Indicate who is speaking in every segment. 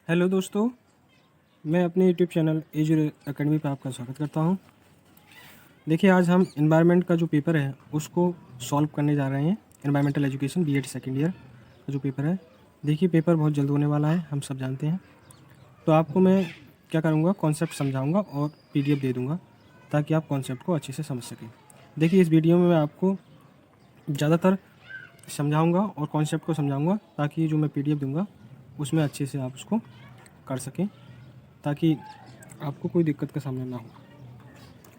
Speaker 1: Hello दोस्तों, मैं अपने यूट्यूब चैनल एजुर एकेडमी पे आपका स्वागत करता हूं। देखिए, आज हम एनवायरनमेंट का जो पेपर है उसको सॉल्व करने जा रहे हैं। Environmental education BEd second year का जो पेपर है, देखिए पेपर बहुत जल्द होने वाला है, हम सब जानते हैं। तो आपको मैं क्या करूँगा, कॉन्सेप्ट समझाऊँगा और PDF दे दूँगा ताकि आप कॉन्सेप्ट को अच्छे से समझ सकें। देखिए, इस वीडियो में मैं आपको ज़्यादातर समझाऊँगा और कॉन्सेप्ट को समझाऊँगा ताकि जो मैं PDF दूँगा उसमें अच्छे से आप उसको कर सकें, ताकि आपको कोई दिक्कत का सामना ना हो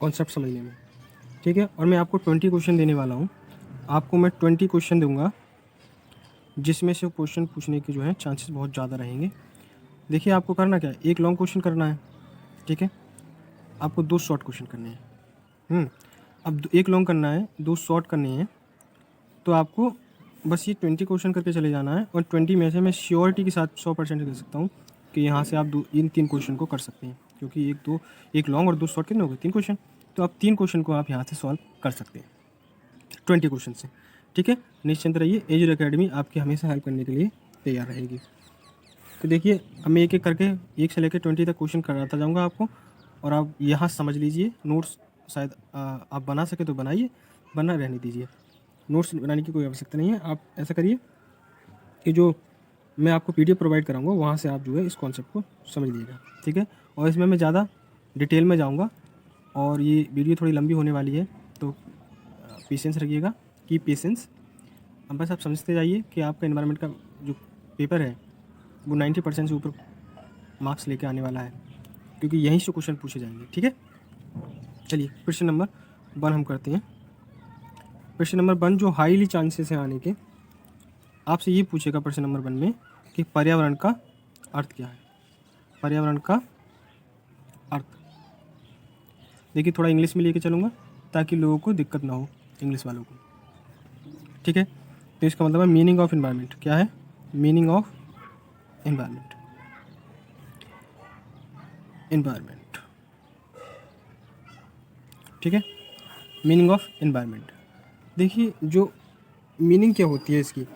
Speaker 1: कॉन्सेप्ट समझने में। ठीक है, और मैं आपको 20 क्वेश्चन देने वाला हूँ। आपको मैं 20 क्वेश्चन दूंगा जिसमें से क्वेश्चन पूछने के जो है चांसेस बहुत ज़्यादा रहेंगे। देखिए, आपको करना क्या है, एक लॉन्ग क्वेश्चन करना है, ठीक है, आपको 2 शॉर्ट क्वेश्चन करने हैं। अब एक लॉन्ग करना है, 2 शॉर्ट करने हैं, तो आपको बस ये 20 क्वेश्चन करके चले जाना है। और 20 में से मैं श्योरिटी के साथ 100% कह सकता हूँ कि यहाँ से आप इन 3 क्वेश्चन को कर सकते हैं, क्योंकि एक लॉन्ग और 2 शॉर्ट कितने हो गए, 3 क्वेश्चन। तो आप 3 क्वेश्चन को आप यहाँ से सॉल्व कर सकते हैं 20 क्वेश्चन से। ठीक है, निश्चिंत रहिए, एजुर एकेडमी आपकी हमेशा हेल्प करने के लिए तैयार रहेगी। तो देखिए, अब मैं एक एक करके 1 से लेकर 20 तक क्वेश्चन कराता जाऊँगा आपको, और आप यहाँ समझ लीजिए। नोट्स शायद आप बना सके तो बनाइए, वरना रहने दीजिए। नोट्स बनाने की कोई आवश्यकता नहीं है। आप ऐसा करिए कि जो मैं आपको PDF प्रोवाइड कराऊंगा वहाँ से आप जो है इस कॉन्सेप्ट को समझ लीजिएगा। ठीक है, और इसमें मैं ज़्यादा डिटेल में जाऊँगा और ये वीडियो थोड़ी लंबी होने वाली है, तो पेशेंस रखिएगा, की पेशेंस। अब बस आप समझते जाइए कि आपका एनवायरनमेंट का जो पेपर है वो 90% से ऊपर मार्क्स लेके आने वाला है, क्योंकि यहीं से क्वेश्चन पूछे जाएंगे। ठीक है, चलिए क्वेश्चन नंबर 1 हम करते हैं। क्वेश्चन नंबर 1 जो हाईली चांसेस हैं आने के, आपसे ये पूछेगा प्रश्न नंबर 1 में कि पर्यावरण का अर्थ क्या है। पर्यावरण का अर्थ, देखिए थोड़ा इंग्लिश में लेके चलूँगा ताकि लोगों को दिक्कत ना हो, इंग्लिश वालों को। ठीक है, तो इसका मतलब है मीनिंग ऑफ एनवायरनमेंट। क्या है मीनिंग ऑफ एनवायरनमेंट? एनवायरनमेंट, ठीक है, मीनिंग ऑफ एनवायरनमेंट। देखिए, जो मीनिंग क्या होती है इसकी,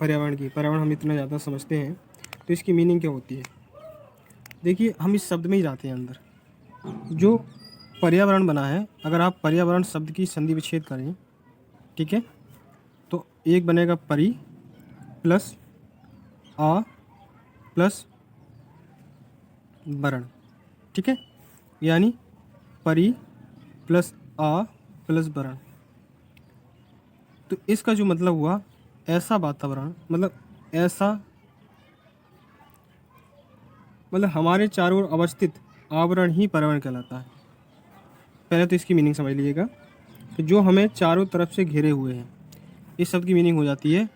Speaker 1: पर्यावरण की, पर्यावरण हम इतना ज़्यादा समझते हैं, तो इसकी मीनिंग क्या होती है? देखिए, हम इस शब्द में ही जाते हैं अंदर। जो पर्यावरण बना है, अगर आप पर्यावरण शब्द की संधि विच्छेद करें, ठीक है, तो एक बनेगा परि प्लस आ प्लस वरण। ठीक है, यानी परि प्लस आ प्लस वरण। तो इसका जो मतलब हुआ, ऐसा वातावरण, मतलब हमारे चारों ओर अवस्थित आवरण ही पर्यावरण कहलाता है। पहले तो इसकी मीनिंग समझ लीजिएगा कि जो हमें चारों तरफ से घेरे हुए हैं, इस शब्द की मीनिंग हो जाती है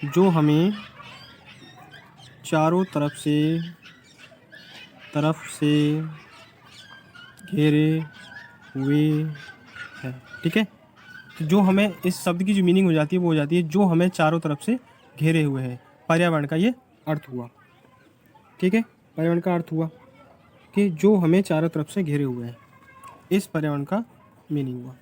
Speaker 1: जो हमें चारों तरफ से घेरे हुए हैं। ठीक है, तो जो हमें, इस शब्द की जो मीनिंग हो जाती है वो हो जाती है जो हमें चारों तरफ से घेरे हुए हैं। पर्यावरण का ये अर्थ हुआ। ठीक है, पर्यावरण का अर्थ हुआ कि जो हमें चारों तरफ से घेरे हुए हैं, इस पर्यावरण का मीनिंग हुआ।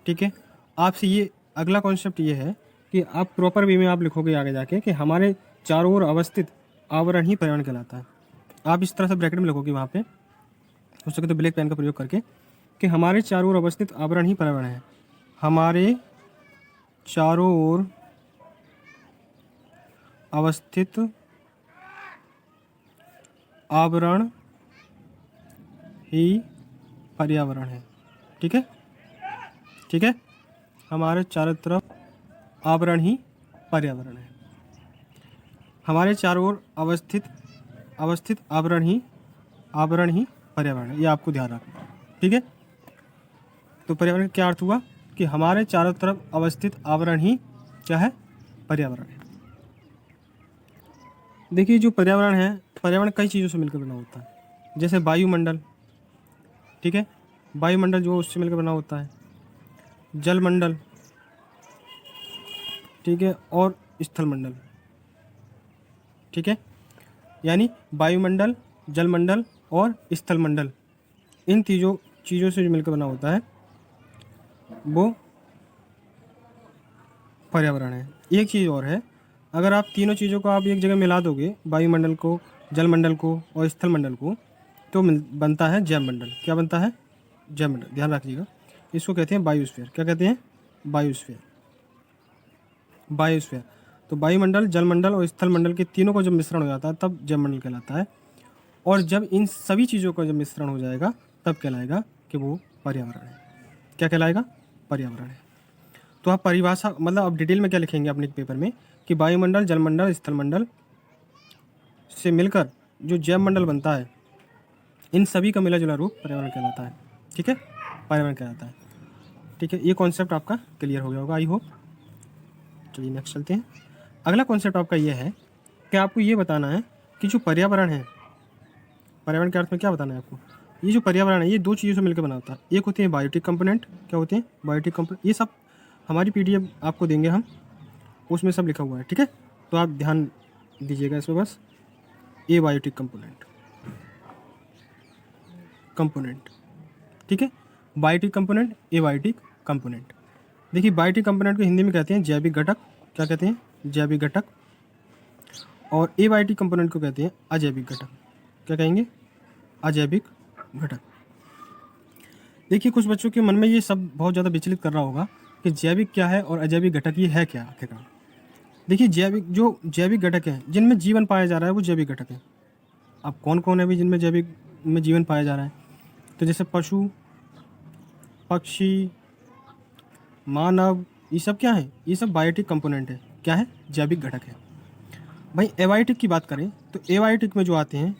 Speaker 1: ठीक है, आपसे ये अगला कॉन्सेप्ट ये है कि आप प्रॉपर वे में आप लिखोगे आगे जाके कि हमारे चारों ओर अवस्थित आवरण ही पर्यावरण कहलाता है। आप इस तरह से ब्रैकेट में लिखोगे वहाँ पे, हो सके तो ब्लैक पेन का प्रयोग करके, कि हमारे चारों ओर अवस्थित आवरण ही पर्यावरण है। हमारे चारों ओर अवस्थित आवरण ही पर्यावरण है। ठीक है, ठीक है, हमारे चारों तरफ आवरण ही पर्यावरण है। हमारे चारों ओर अवस्थित आवरण ही पर्यावरण है। ये आपको ध्यान रखना। ठीक है, तो पर्यावरण का क्या अर्थ हुआ कि हमारे चारों तरफ अवस्थित आवरण ही क्या है, पर्यावरण है। देखिए, जो पर्यावरण है, पर्यावरण कई चीज़ों से मिलकर बना होता है, जैसे वायुमंडल। ठीक है, वायुमंडल जो उससे मिलकर बना होता है, जलमंडल, ठीक है, और स्थलमंडल। ठीक है, यानी वायुमंडल, जलमंडल और स्थलमंडल, इन चीज़ों से जो मिलकर बना होता है वो पर्यावरण है। एक चीज़ और है, अगर आप तीनों चीज़ों को आप एक जगह मिला दोगे, वायुमंडल को, जलमंडल को और स्थलमंडल को तो बनता है जैवमंडल। क्या बनता है? जैवमंडल। ध्यान रखिएगा, इसको कहते हैं बायोस्फीयर। क्या कहते हैं? बायोस्फीयर। बायोस्फीयर। तो वायुमंडल, जलमंडल और स्थलमंडल के तीनों को जब मिश्रण हो जाता है तब जैवमंडल कहलाता है। और जब इन सभी चीज़ों का जब मिश्रण हो जाएगा तब कहलाएगा कि वो पर्यावरण है। क्या कहलाएगा? पर्यावरण है। तो आप परिभाषा मतलब आप डिटेल में क्या लिखेंगे अपने पेपर में कि वायुमंडल, जलमंडल, स्थलमंडल से मिलकर जो जैवमंडल बनता है, इन सभी का मिला जुला रूप पर्यावरण कहलाता है। ठीक है, पर्यावरण कहलाता है। ठीक है, ये कॉन्सेप्ट आपका क्लियर हो गया होगा, आई होप। चलिए नेक्स्ट चलते हैं। अगला कॉन्सेप्ट आपका ये है कि आपको ये बताना है कि जो पर्यावरण है, पर्यावरण के अर्थ में क्या बताना है आपको? ये जो पर्यावरण है ये दो चीज़ों से मिलकर बना होता है। एक होते हैं बायोटिक कंपोनेंट। क्या होते हैं? Biotic component. ये सब हमारी पीडीएफ आपको देंगे हम, उसमें सब लिखा हुआ है। ठीक है, तो आप ध्यान दीजिएगा इसमें बस। ए बायोटिक कंपोनेंट, कंपोनेंट। ठीक है, बायोटिक कंपोनेंट, ए बायोटिक कंपोनेंट। देखिए बायोटिक कंपोनेंट को हिंदी में कहते हैं जैविक घटक। क्या कहते हैं? जैविक घटक। और ए बायोटिक कंपोनेंट को कहते हैं अजैविक घटक। क्या कहेंगे? अजैविक घटक। देखिए कुछ बच्चों के मन में ये सब बहुत ज़्यादा विचलित कर रहा होगा कि जैविक क्या है और अजैविक घटक ये है क्या आखिरकार। देखिए जैविक घटक हैं जिनमें जीवन पाया जा रहा है वो जैविक घटक है। अब कौन कौन है भी जिनमें जैविक में जीवन पाया जा रहा है? तो जैसे पशु, पक्षी, मानव, ये सब क्या है? ये सब बायोटिक कंपोनेंट है। क्या है? जैविक घटक है। भाई एबायोटिक की बात करें तो एबायोटिक में जो आते हैं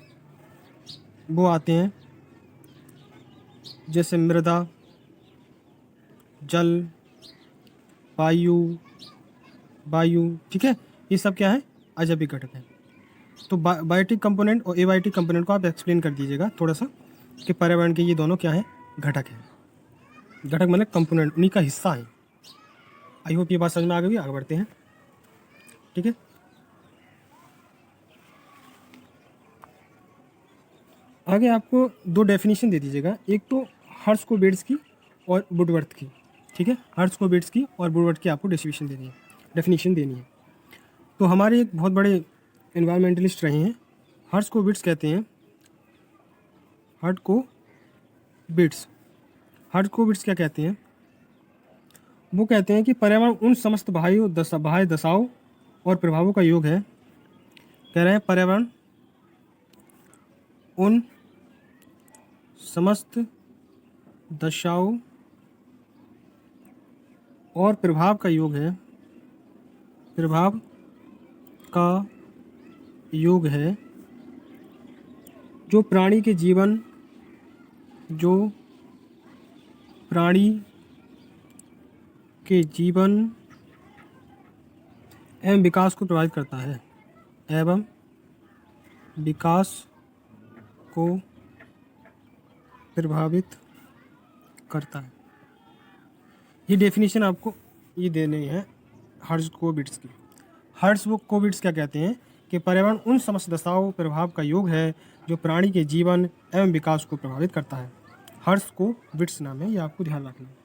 Speaker 1: वो आते हैं जैसे मृदा, जल, वायु। ठीक है, ये सब क्या है? अजैविक घटक है। तो बायोटिक कंपोनेंट और एबायोटिक कंपोनेंट को आप एक्सप्लेन कर दीजिएगा थोड़ा सा कि पर्यावरण के ये दोनों क्या है? घटक है। घटक मतलब कंपोनेंट, उन्हीं का हिस्सा है। आई होप ये बात समझ में आ गई। आगे बढ़ते हैं। ठीक है, आगे आपको दो डेफिनेशन दे दीजिएगा, एक तो हर्स्कोविट्ज़ की और वुडवर्थ की। ठीक है, हर्स्कोविट्ज़ की और वुडवर्थ की आपको डेफिनेशन देनी है। तो हमारे एक बहुत बड़े एनवायरमेंटलिस्ट रहे हैं, हर्स्कोविट्ज़ कहते हैं, हर्स्कोविट्ज़ क्या कहते हैं? वो कहते हैं कि पर्यावरण उन समस्त बाह्य दशाओं और प्रभावों का योग है। कह रहे हैं पर्यावरण उन समस्त दशाओं और प्रभाव का योग है, प्रभाव का योग है जो प्राणी के जीवन एवं विकास को प्रभावित करता है, एवं विकास को प्रभावित करता है। ये डेफिनेशन आपको ये देनी है हर्स्कोविट्ज़ की। हर्स्कोविट्ज़ क्या कहते हैं कि पर्यावरण उन समस्त दशाओं प्रभाव का योग है जो प्राणी के जीवन एवं विकास को प्रभावित करता है। हर्स्कोविट्ज़ नाम है, ये आपको ध्यान रखना है।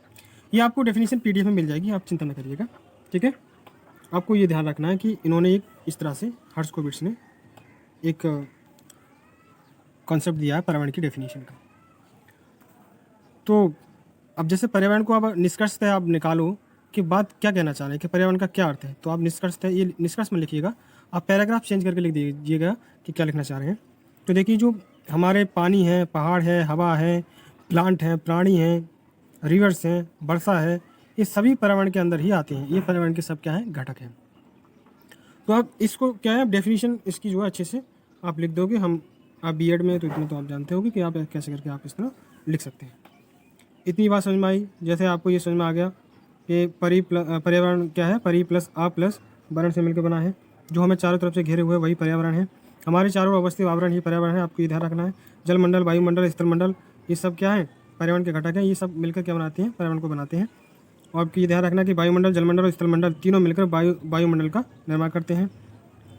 Speaker 1: ये आपको डेफिनेशन पीडीएफ में मिल जाएगी, आप चिंता न करिएगा। ठीक है, आपको ये ध्यान रखना है कि इन्होंने एक इस तरह से हर्स्कोविट्ज़ ने एक कॉन्सेप्ट दिया है पर्यावरण की डेफिनेशन का। तो अब जैसे पर्यावरण को अब निष्कर्षतः आप निकालो कि बात क्या कहना चाह रहे हैं कि पर्यावरण का क्या अर्थ है, तो आप निष्कर्षतः ये निष्कर्ष में लिखिएगा। आप पैराग्राफ चेंज करके लिख दीजिएगा कि क्या लिखना चाह रहे हैं। तो देखिए जो हमारे पानी है, पहाड़ है, हवा है, प्लांट हैं, प्राणी हैं, रिवर्स हैं, वर्षा है, ये सभी पर्यावरण के अंदर ही आते हैं। ये पर्यावरण के सब क्या हैं? घटक हैं। तो आप इसको क्या है डेफिनेशन इसकी जो है अच्छे से आप लिख दोगे। आप बीएड में तो इतने तो आप जानते होगे कि आप कैसे करके आप इस तरह लिख सकते हैं। इतनी बात समझ में आई। जैसे आपको ये समझ में आ गया कि पर्यावरण क्या है? परि प्लस आ प्लस वर्ण से मिलकर बना है। जो हमें चारों तरफ से घेरे हुए वही पर्यावरण है। हमारे चारों अवस्थित आवरण ही पर्यावरण है, आपको ये ध्यान रखना है। जलमंडल, वायुमंडल, स्थलमंडल, ये सब क्या है? पर्यावरण के घटक हैं। ये सब मिलकर क्या बनाते हैं? पर्यावरण को बनाते हैं। और आपको ये ध्यान रखना है कि वायुमंडल, जलमंडल और स्थलमंडल तीनों मिलकर वायुमंडल का निर्माण करते हैं।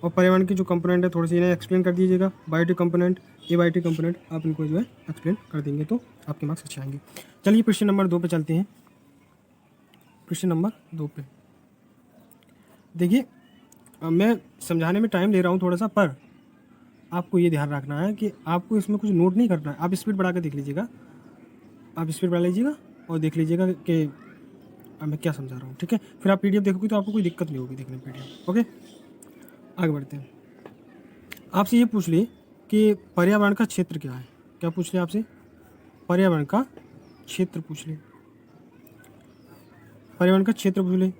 Speaker 1: और पर्यावरण की जो कंपोनेंट है थोड़ी सी इन्हें एक्सप्लेन कर दीजिएगा। बायोटिक कंपोनेंट, एबायोटिक कंपोनेंट आप इनको जो है एक्सप्लेन कर देंगे तो आपके मार्क्स अच्छे आएंगे। चलिए क्वेश्चन नंबर 2 पे चलते हैं। क्वेश्चन नंबर 2 पे देखिए मैं समझाने में टाइम ले रहा हूँ थोड़ा सा, पर आपको ये ध्यान रखना है कि आपको इसमें कुछ नोट नहीं करना है। आप स्पीड बढ़ा के देख लीजिएगा, आप स्पीड बढ़ा लीजिएगा और देख लीजिएगा कि अब मैं क्या समझा रहा हूँ, ठीक है। फिर आप पीडीएफ देखोगे तो आपको कोई दिक्कत नहीं होगी देखने में पीडीएफ। ओके, आगे बढ़ते हैं। आपसे ये पूछ ली कि पर्यावरण का क्षेत्र क्या है। क्या पूछ लिया आपसे? पर्यावरण का क्षेत्र पूछ ले, पर्यावरण का क्षेत्र पूछ ले।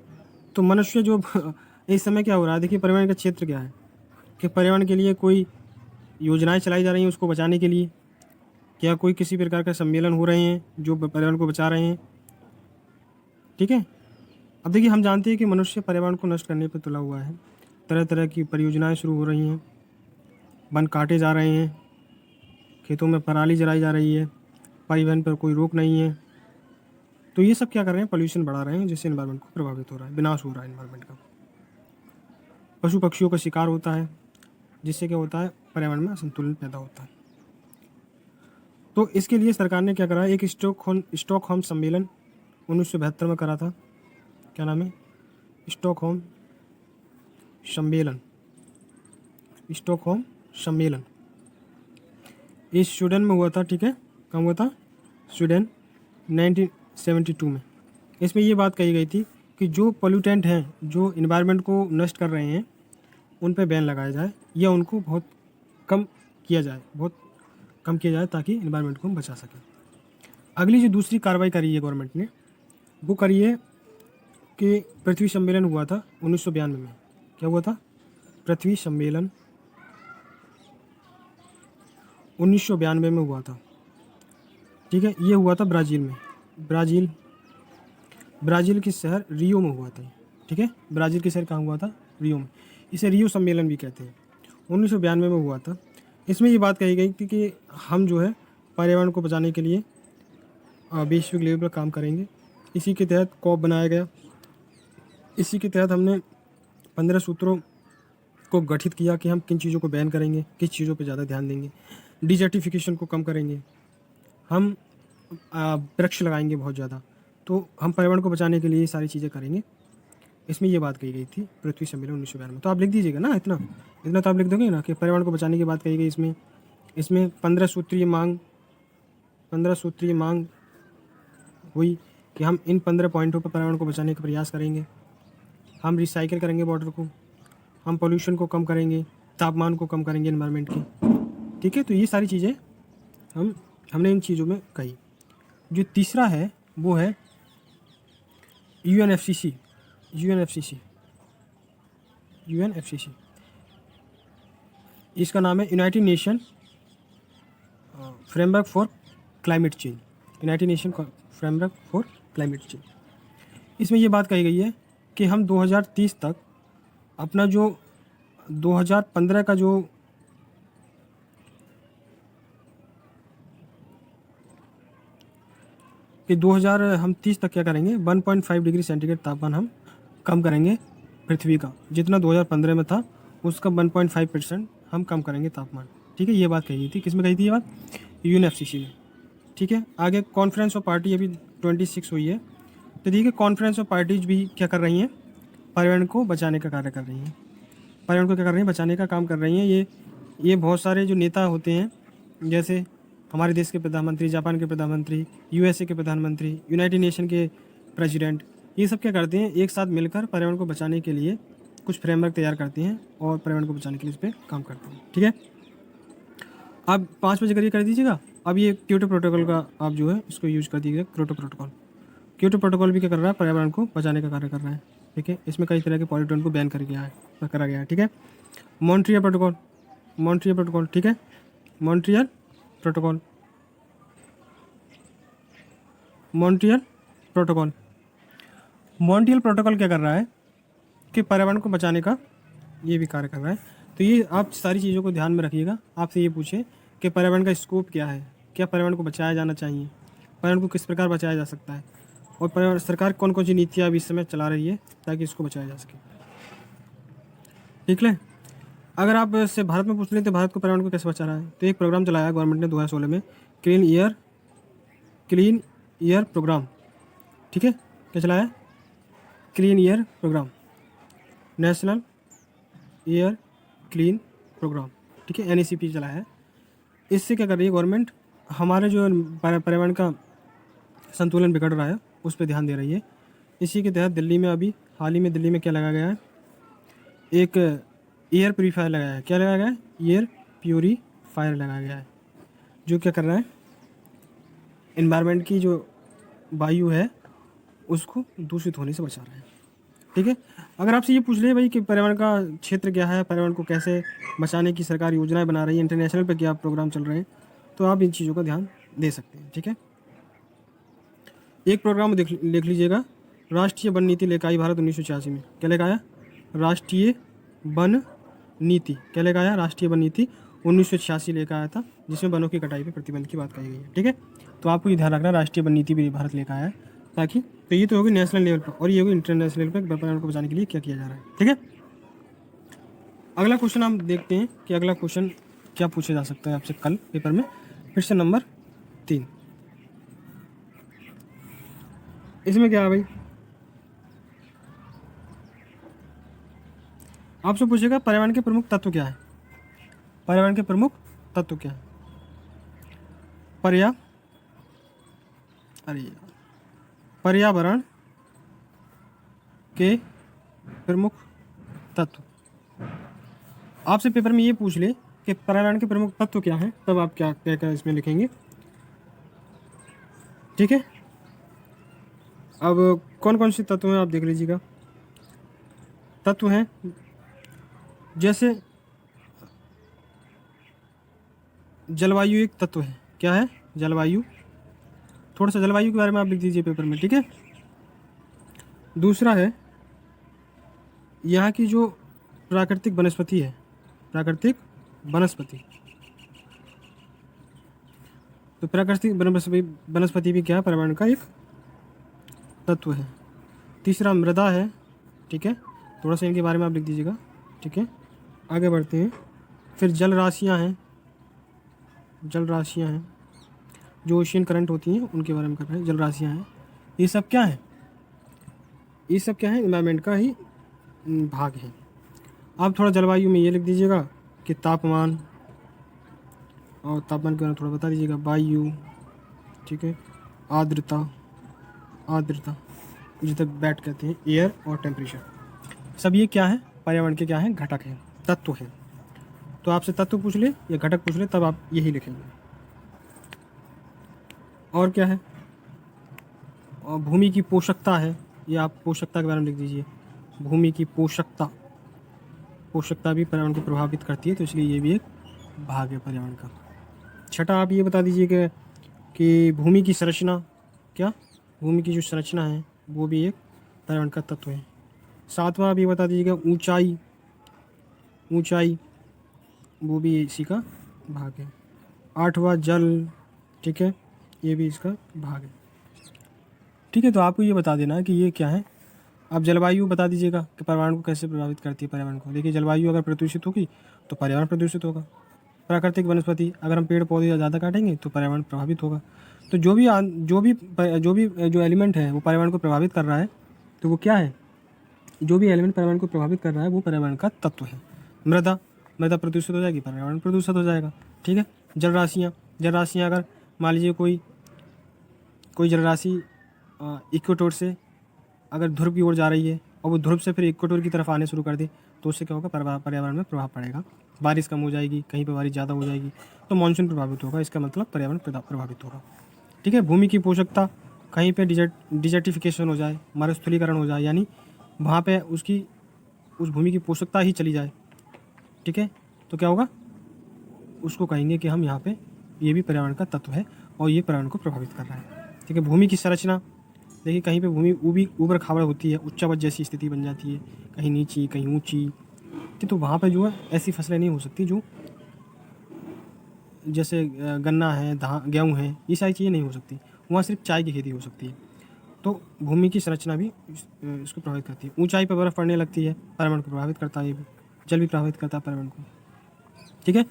Speaker 1: तो मनुष्य जो इस समय क्या हो रहा है, देखिए पर्यावरण का क्षेत्र क्या है कि पर्यावरण के लिए कोई योजनाएं चलाई जा रही हैं उसको बचाने के लिए, क्या कोई किसी प्रकार का सम्मेलन हो रहे हैं जो पर्यावरण को बचा रहे हैं, ठीक है। अब देखिए हम जानते हैं कि मनुष्य पर्यावरण को नष्ट करने पर तुला हुआ है, तरह तरह की परियोजनाएं शुरू हो रही हैं, वन काटे जा रहे हैं, खेतों में पराली जलाई जा रही है, परिवहन पर कोई रोक नहीं है। तो ये सब क्या कर रहे हैं, पोल्यूशन बढ़ा रहे हैं, जिससे एनवायरनमेंट को प्रभावित हो रहा है, विनाश हो रहा है एनवायरनमेंट का। पशु पक्षियों का शिकार होता है, जिससे क्या होता है, पर्यावरण में असंतुलन पैदा होता है। तो इसके लिए सरकार ने क्या करा, एक स्टॉकहोम सम्मेलन 1972 में करा था। क्या नाम है? स्टॉकहोम सम्मेलन। स्टॉकहोम सम्मेलन ये स्वीडन में हुआ था, ठीक है। कहाँ हुआ था? स्वीडन, 1972 में। इसमें ये बात कही गई थी कि जो पोल्यूटेंट हैं, जो इन्वायरमेंट को नष्ट कर रहे हैं, उन पर बैन लगाया जाए या उनको बहुत कम किया जाए, बहुत कम किया जाए ताकि इन्वायरमेंट को हम बचा सकें। अगली जो दूसरी कार्रवाई करी है गवर्नमेंट ने, वो करी है कि पृथ्वी सम्मेलन हुआ था 1992 में। क्या हुआ था? पृथ्वी सम्मेलन 1992 में हुआ था, ठीक है। ये हुआ था ब्राज़ील में, ब्राज़ील के शहर रियो में हुआ था, ठीक है। ब्राज़ील के शहर कहाँ हुआ था? रियो में। इसे रियो सम्मेलन भी कहते हैं। 1992 में हुआ था। इसमें ये बात कही गई थी कि हम जो है पर्यावरण को बचाने के लिए वैश्विक लेवल पर काम करेंगे। इसी के तहत कॉप बनाया गया। इसी के तहत हमने 15 सूत्रों को गठित किया कि हम किन चीज़ों को बैन करेंगे, किस चीज़ों पे ज़्यादा ध्यान देंगे, डिजर्टिफिकेशन को कम करेंगे, हम वृक्ष लगाएंगे बहुत ज़्यादा। तो हम पर्यावरण को बचाने के लिए ये सारी चीज़ें करेंगे। इसमें ये बात कही गई थी पृथ्वी सम्मेलन 1992 में। तो आप लिख दीजिएगा ना, इतना तो आप लिख दोगे ना कि पर्यावरण को बचाने की बात कही गई। इसमें 15 सूत्रीय मांग हुई कि हम इन 15 पॉइंटों पर पर्यावरण को बचाने का प्रयास करेंगे। हम रिसाइकिल करेंगे वाटर को, हम पोल्यूशन को कम करेंगे, तापमान को कम करेंगे एनवायरनमेंट की, ठीक है। तो ये सारी चीज़ें हमने इन चीज़ों में कही। जो तीसरा है वो है यूएनएफसीसी। इसका नाम है United nation framework for climate change. United nation framework for climate change. इसमें ये बात कही गई है कि हम 2030 तक अपना जो 2015 का जो कि 2030 तक क्या करेंगे, 1.5 डिग्री सेंटीग्रेड तापमान हम कम करेंगे पृथ्वी का। जितना 2015 में था उसका 1.5% हम कम करेंगे तापमान, ठीक है। ये बात कही थी, किसमें कही थी ये बात? यूएनएफसीसी में, ठीक है। आगे कॉन्फ्रेंस ऑफ पार्टी अभी 26 हुई है। तो देखिए कॉन्फ्रेंस ऑफ पार्टीज भी क्या कर रही हैं, पर्यावरण को बचाने का कार्य कर रही हैं। पर्यावरण को क्या कर रही हैं, बचाने का काम कर रही हैं। ये बहुत सारे जो नेता होते हैं, जैसे हमारे देश के प्रधानमंत्री, जापान के प्रधानमंत्री, यूएसए के प्रधानमंत्री, यूनाइटेड नेशन के प्रेसिडेंट, ये सब क्या करते हैं, एक साथ मिलकर पर्यावरण को बचाने के लिए कुछ फ्रेमवर्क तैयार करते हैं और पर्यावरण को बचाने के लिए इस पर काम करते हैं, ठीक है। आप 5 बजे करिए कर दीजिएगा। अब ये क्योटो प्रोटोकॉल का आप जो है इसको यूज कर दीजिएगा। क्योटो प्रोटोकॉल भी क्या कर रहा है, पर्यावरण को बचाने का कार्य कर रहा है, ठीक है। इसमें कई तरह के पॉल्यूटेंट को बैन करा गया है, ठीक है। मॉन्ट्रियल प्रोटोकॉल, ठीक है। मॉन्ट्रियल प्रोटोकॉल क्या कर रहा है कि पर्यावरण को बचाने का ये भी कार्य कर रहा है। तो ये आप सारी चीज़ों को ध्यान में रखिएगा। आपसे ये पूछे कि पर्यावरण का स्कोप क्या है, क्या पर्यावरण को बचाया जाना चाहिए, पर्यावरण को किस प्रकार बचाया जा सकता है, और पर्यावरण सरकार कौन कौन सी नीतियाँ अभी इस समय चला रही है ताकि इसको बचाया जा सके, ठीक है। अगर आप से भारत में पूछ लें तो भारत को पर्यावरण को कैसे बचा रहा है, तो एक प्रोग्राम चलाया गवर्नमेंट ने 2016 में, क्लीन ईयर प्रोग्राम, ठीक है। क्या चलाया? Clean air programme, national air clean programme, ठीक है, NACP चला है। इससे क्या कर रही है गवर्नमेंट, हमारे जो पर्यावरण का संतुलन बिगड़ रहा है उस पर ध्यान दे रही है। इसी के तहत दिल्ली में अभी हाल ही में दिल्ली में क्या लगाया गया है, एक एयर प्योरीफायर लगाया है। क्या लगाया गया है? एयर प्योरीफायर लगाया गया है, जो क्या कर रहा है, इन्वायरमेंट की जो वायु है उसको दूषित होने से बचा रहा है। ठीक है, अगर आपसे ये पूछ ले भाई कि पर्यावरण का क्षेत्र क्या है, पर्यावरण को कैसे बचाने की सरकार योजनाएं बना रही है, इंटरनेशनल पे क्या प्रोग्राम चल रहे हैं, तो आप इन चीज़ों का ध्यान दे सकते हैं। ठीक है, एक प्रोग्राम लिख लीजिएगा, राष्ट्रीय वन नीति लेकर आई भारत 1986 में। क्या लेकर आया? राष्ट्रीय वन नीति। क्या लेकर आया? राष्ट्रीय वन नीति 1986 लेकर आया था, जिसमें वनों की कटाई पर प्रतिबंध की बात कही गई है। ठीक है, तो आपको ये ध्यान रखना, राष्ट्रीय वन नीति भी भारत लेकर आया है, ताकि तो ये तो होगी नेशनल लेवल पर, और ये होगी इंटरनेशनल लेवल पर पर्यावरण को बचाने के लिए क्या किया जा रहा है। ठीक है, अगला क्वेश्चन हम देखते हैं कि अगला क्वेश्चन क्या पूछा जा सकता है आपसे कल पेपर में। क्वेश्चन नंबर 3, इसमें क्या है भाई, आपसे पूछेगा पर्यावरण के प्रमुख तत्व क्या है। पर्यावरण के प्रमुख तत्व क्या है? पर्यावरण के प्रमुख तत्व। आपसे पेपर में ये पूछ ले कि पर्यावरण के प्रमुख तत्व क्या हैं, तब आप क्या क्या इसमें लिखेंगे। ठीक है, अब कौन कौन से तत्व हैं आप देख लीजिएगा। तत्व हैं जैसे जलवायु एक तत्व है। क्या है? जलवायु। थोड़ा सा जलवायु के बारे में आप लिख दीजिए पेपर में। ठीक है, दूसरा है यहाँ की जो प्राकृतिक वनस्पति है, प्राकृतिक वनस्पति। तो प्राकृतिक वनस्पति भी क्या है? पर्यावरण का एक तत्व है। तीसरा मृदा है। ठीक है, थोड़ा सा इनके बारे में आप लिख दीजिएगा। ठीक है, आगे बढ़ते हैं। फिर जल राशियाँ हैं, जल राशियाँ हैं जो ओशियन करंट होती हैं उनके बारे में कर रहे हैं। जल राशियाँ हैं, ये सब क्या है? ये सब क्या है? एनवायरनमेंट का ही भाग है। आप थोड़ा जलवायु में ये लिख दीजिएगा कि तापमान, और तापमान के बारे में थोड़ा बता दीजिएगा। वायु, ठीक है, आर्द्रता, आर्द्रता जिसे तक बैट कहते हैं, एयर और टेम्परेचर, सब ये क्या है? पर्यावरण के क्या है? घटक हैं, तत्व हैं। तो आपसे तत्व पूछ ले या घटक पूछ ले, तब आप यही लिखेंगे। और क्या है? और भूमि की पोषकता है, ये आप पोषकता के बारे में लिख दीजिए। भूमि की पोषकता, पोषकता भी पर्यावरण को प्रभावित करती है, तो इसलिए ये भी एक भाग है पर्यावरण का। छठा आप ये बता दीजिए कि भूमि की संरचना, क्या? भूमि की जो संरचना है वो भी एक पर्यावरण का तत्व है। सातवां आप ये बता दीजिएगा ऊंचाई, ऊंचाई वो भी इसी का भाग है। आठवां जल, ठीक है, ये भी इसका भाग है। ठीक है, तो आपको ये बता देना कि ये क्या है। आप जलवायु बता दीजिएगा कि पर्यावरण को कैसे प्रभावित करती है। पर्यावरण को देखिए, जलवायु अगर प्रदूषित होगी तो पर्यावरण प्रदूषित होगा। प्राकृतिक वनस्पति, अगर हम पेड़ पौधे ज़्यादा काटेंगे तो पर्यावरण प्रभावित होगा। तो जो भी एलिमेंट है वो पर्यावरण को प्रभावित कर रहा है, तो वो क्या है? जो भी एलिमेंट पर्यावरण को प्रभावित कर रहा है वो पर्यावरण का तत्व है। मृदा, मृदा प्रदूषित हो जाएगी, पर्यावरण प्रदूषित हो जाएगा। ठीक है, जल राशियाँ, जल राशियाँ अगर मान लीजिए कोई जल राशि इक्वेटर से अगर ध्रुव की ओर जा रही है और वो ध्रुव से फिर इक्वेटर की तरफ आने शुरू कर दे, तो उससे क्या होगा? पर्यावरण में प्रभाव पड़ेगा। बारिश कम हो जाएगी, कहीं पर बारिश ज़्यादा हो जाएगी, तो मानसून प्रभावित होगा। इसका मतलब पर्यावरण प्रभावित होगा। ठीक है, भूमि की पोषकता, कहीं पे डिजर्टिफिकेशन हो जाए, मरुस्थलीकरण हो जाए, यानी वहाँ पे उस भूमि की पोषकता ही चली जाए, ठीक है, तो क्या होगा? उसको कहेंगे कि हम यहाँ पे ये भी पर्यावरण का तत्व है और ये पर्यावरण को प्रभावित कर रहा है। ठीक है, भूमि की संरचना, देखिए कहीं पे भूमि ऊबड़ खाबड़ होती है, उच्चावच जैसी स्थिति बन जाती है, कहीं नीची कहीं ऊंची, तो वहाँ पे जो है ऐसी फसलें नहीं हो सकती जो जैसे गन्ना है, गेहूँ है, ये सारी चीज़ें नहीं हो सकती। वहाँ सिर्फ चाय की खेती हो सकती है। तो भूमि की संरचना भी इसको प्रभावित करती है। ऊंचाई पर बर्फ़ पड़ने लगती है, पर्यावरण को प्रभावित करता है। ये भी जल भी प्रभावित करता है पर्यावरण को। ठीक है,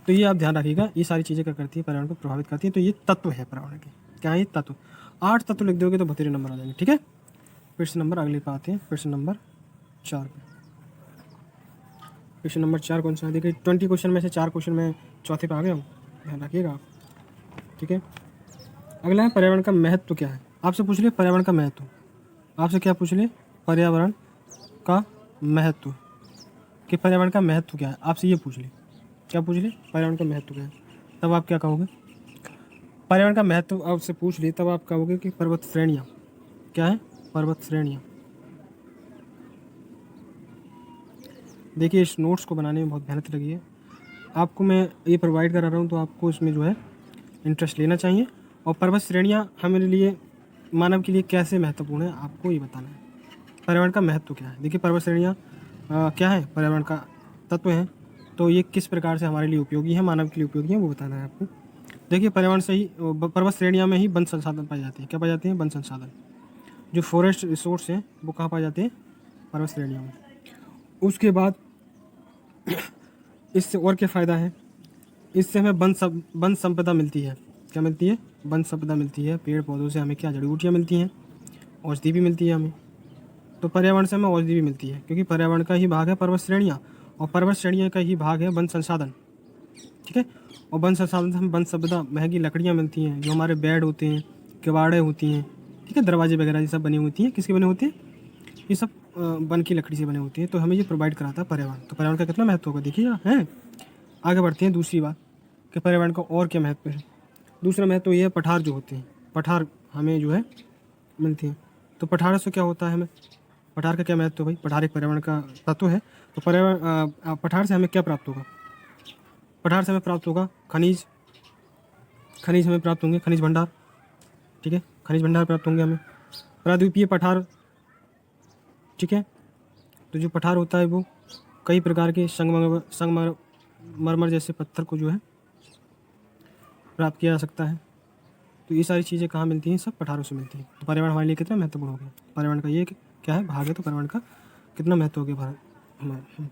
Speaker 1: तो ये आप ध्यान रखिएगा, ये सारी चीज़ें क्या करती है? पर्यावरण को प्रभावित करती है। तो ये तत्व है पर्यावरण के। क्या है ये? तत्व। 8 तत्व लिख दोगे तो बतेरे नंबर आ जाएंगे। ठीक है, प्रश्न नंबर अगले पे आते हैं, प्रश्न नंबर 4 पे। क्वेश्चन नंबर 4 कौन सा है? देखिए 20 क्वेश्चन में से 4 क्वेश्चन में चौथे पे आ गया हूँ, ध्यान रखिएगा आप। ठीक है, अगला है पर्यावरण का महत्व क्या है। आपसे पूछ लिए पर्यावरण का महत्व, आपसे क्या पूछ लिए? पर्यावरण का महत्व, कि पर्यावरण का महत्व क्या है, आपसे ये पूछ ले। क्या पूछ ले? पर्यावरण का महत्व क्या है। तब आप क्या कहोगे? पर्यावरण का महत्व आपसे पूछ ले, तब आप कहोगे कि पर्वत श्रेणियाँ। क्या है? पर्वत श्रेणियाँ। देखिए इस नोट्स को बनाने में बहुत मेहनत लगी है, आपको मैं ये प्रोवाइड करा रहा हूँ, तो आपको इसमें जो है इंटरेस्ट लेना चाहिए। और पर्वत श्रेणियाँ हमारे लिए, मानव के लिए कैसे महत्वपूर्ण है, आपको ये बताना है। पर्यावरण का महत्व क्या है? देखिए पर्वत श्रेणियाँ क्या है? पर्यावरण का तत्व है, तो ये किस प्रकार से हमारे लिए उपयोगी है, मानव के लिए उपयोगी है, वो बताना है आपको। देखिए पर्यावरण से ही, पर्वत श्रेणियाँ में ही वन संसाधन पाए जाते हैं। क्या पाए जाते हैं? वन संसाधन। जो फॉरेस्ट रिसोर्स हैं वो कहाँ पाए जाते हैं? पर्वत श्रेणियों में। उसके बाद इससे और क्या फ़ायदा है? इससे हमें वन संपदा मिलती है। क्या मिलती है? वन संपदा मिलती है। पेड़ पौधों से हमें क्या? जड़ी बूटियाँ मिलती हैं, औषधि भी मिलती है हमें। तो पर्यावरण से हमें औषधि भी मिलती है, क्योंकि पर्यावरण का ही भाग है पर्वत श्रेणियाँ, और पर्वत श्रेणियाँ का ही भाग है वन संसाधन। ठीक है, और वन संसाधन से हमें वन संपदा, महंगी लकड़ियाँ मिलती हैं, जो हमारे बेड होते हैं, किवाड़ें होती हैं, ठीक है, दरवाजे वगैरह ये सब बनी होती हैं। किसके बने होते हैं? ये सब वन की लकड़ी से बने होती हैं। तो हमें ये प्रोवाइड कराता है पर्यावरण। तो पर्यावरण का कितना महत्व होगा देखिएगा, है। आगे बढ़ते हैं दूसरी बात, कि पर्यावरण का और क्या महत्व है। दूसरा महत्व ये है, पठार जो होते हैं, पठार हमें जो है मिलती हैं। तो पठार से क्या होता है हमें? पठार का क्या महत्व है भाई? पठार एक पर्यावरण का तत्व है। तो पर्यावरण, पठार से हमें क्या प्राप्त होगा? पठार से हमें प्राप्त होगा खनिज, खनिज हमें प्राप्त होंगे, खनिज भंडार। ठीक है, खनिज भंडार प्राप्त होंगे हमें। प्राद्वीपीय पठार, ठीक है, तो जो पठार होता है वो कई प्रकार के संगमरमर जैसे पत्थर को जो है प्राप्त किया जा सकता है। तो ये सारी चीज़ें कहाँ मिलती हैं? सब पठारों से मिलती हैं। तो पर्यावरण हमारे लिए कितना महत्वपूर्ण हो गया? पर्यावरण का ये क्या है? भाग है। तो पर्यावरण का कितना महत्व हो गया भारत हमारे?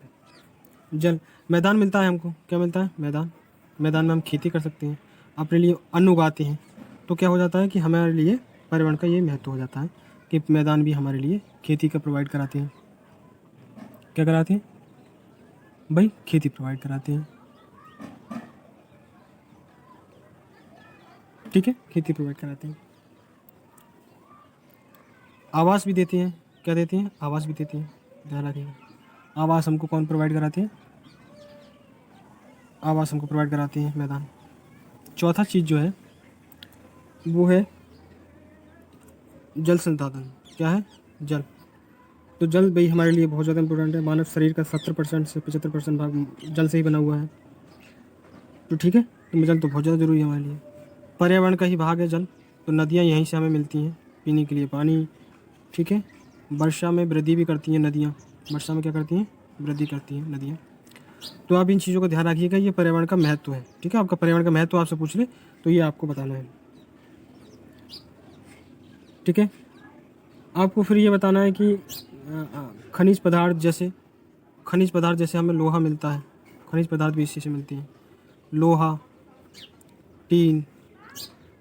Speaker 1: जल, मैदान मिलता है हमको। क्या मिलता है? मैदान। मैदान में हम खेती कर सकते हैं, अपने लिए अन्न उगाते हैं। तो क्या हो जाता है कि हमारे लिए पर्यावरण का ये महत्व हो जाता है कि मैदान भी हमारे लिए खेती का प्रोवाइड कराते हैं। क्या कराते हैं भाई? खेती प्रोवाइड कराते हैं। ठीक है, खेती प्रोवाइड कराते हैं। आवास भी देते हैं। क्या देते हैं? आवास भी देते हैं, ध्यान रखिएगा। आवास हमको कौन प्रोवाइड कराते हैं? आवास हमको प्रोवाइड कराते हैं मैदान। चौथा चीज़ जो है वो है जल संसाधन। क्या है? जल। तो जल भाई हमारे लिए बहुत ज़्यादा इंपॉर्टेंट है। मानव शरीर का 70% से 75% भाग जल से ही बना हुआ है। तो ठीक है, तो जल तो बहुत ज़्यादा ज़रूरी है हमारे लिए। पर्यावरण का ही भाग है जल। तो नदियाँ यहीं से हमें मिलती हैं पीने के लिए पानी। ठीक है, वर्षा में वृद्धि भी करती हैं नदियाँ। वर्षा में क्या करती हैं? वृद्धि करती हैं नदियाँ। तो आप इन चीज़ों को ध्यान रखिएगा, ये पर्यावरण का महत्व है। ठीक है, आपका पर्यावरण का महत्व आपसे पूछ ले तो ये आपको बताना है। ठीक है, आपको फिर ये बताना है कि खनिज पदार्थ जैसे हमें लोहा मिलता है। खनिज पदार्थ भी इसी से मिलते हैं। लोहा, टीन, तो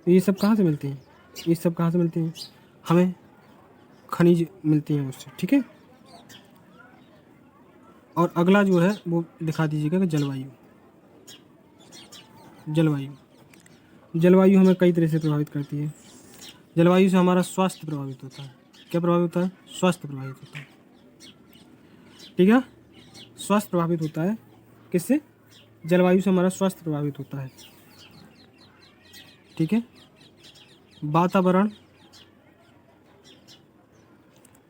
Speaker 1: ये सब कहाँ से मिलते हैं? ये सब कहाँ से मिलते हैं? हमें खनिज मिलती हैं उससे। ठीक है, और अगला जो है वो दिखा दीजिएगा कि जलवायु। जलवायु हमें कई तरह से प्रभावित करती है। जलवायु से हमारा स्वास्थ्य प्रभावित होता है। क्या प्रभावित होता है? स्वास्थ्य प्रभावित होता है। ठीक है, स्वास्थ्य प्रभावित होता है किससे? जलवायु से हमारा स्वास्थ्य प्रभावित होता है। ठीक है, वातावरण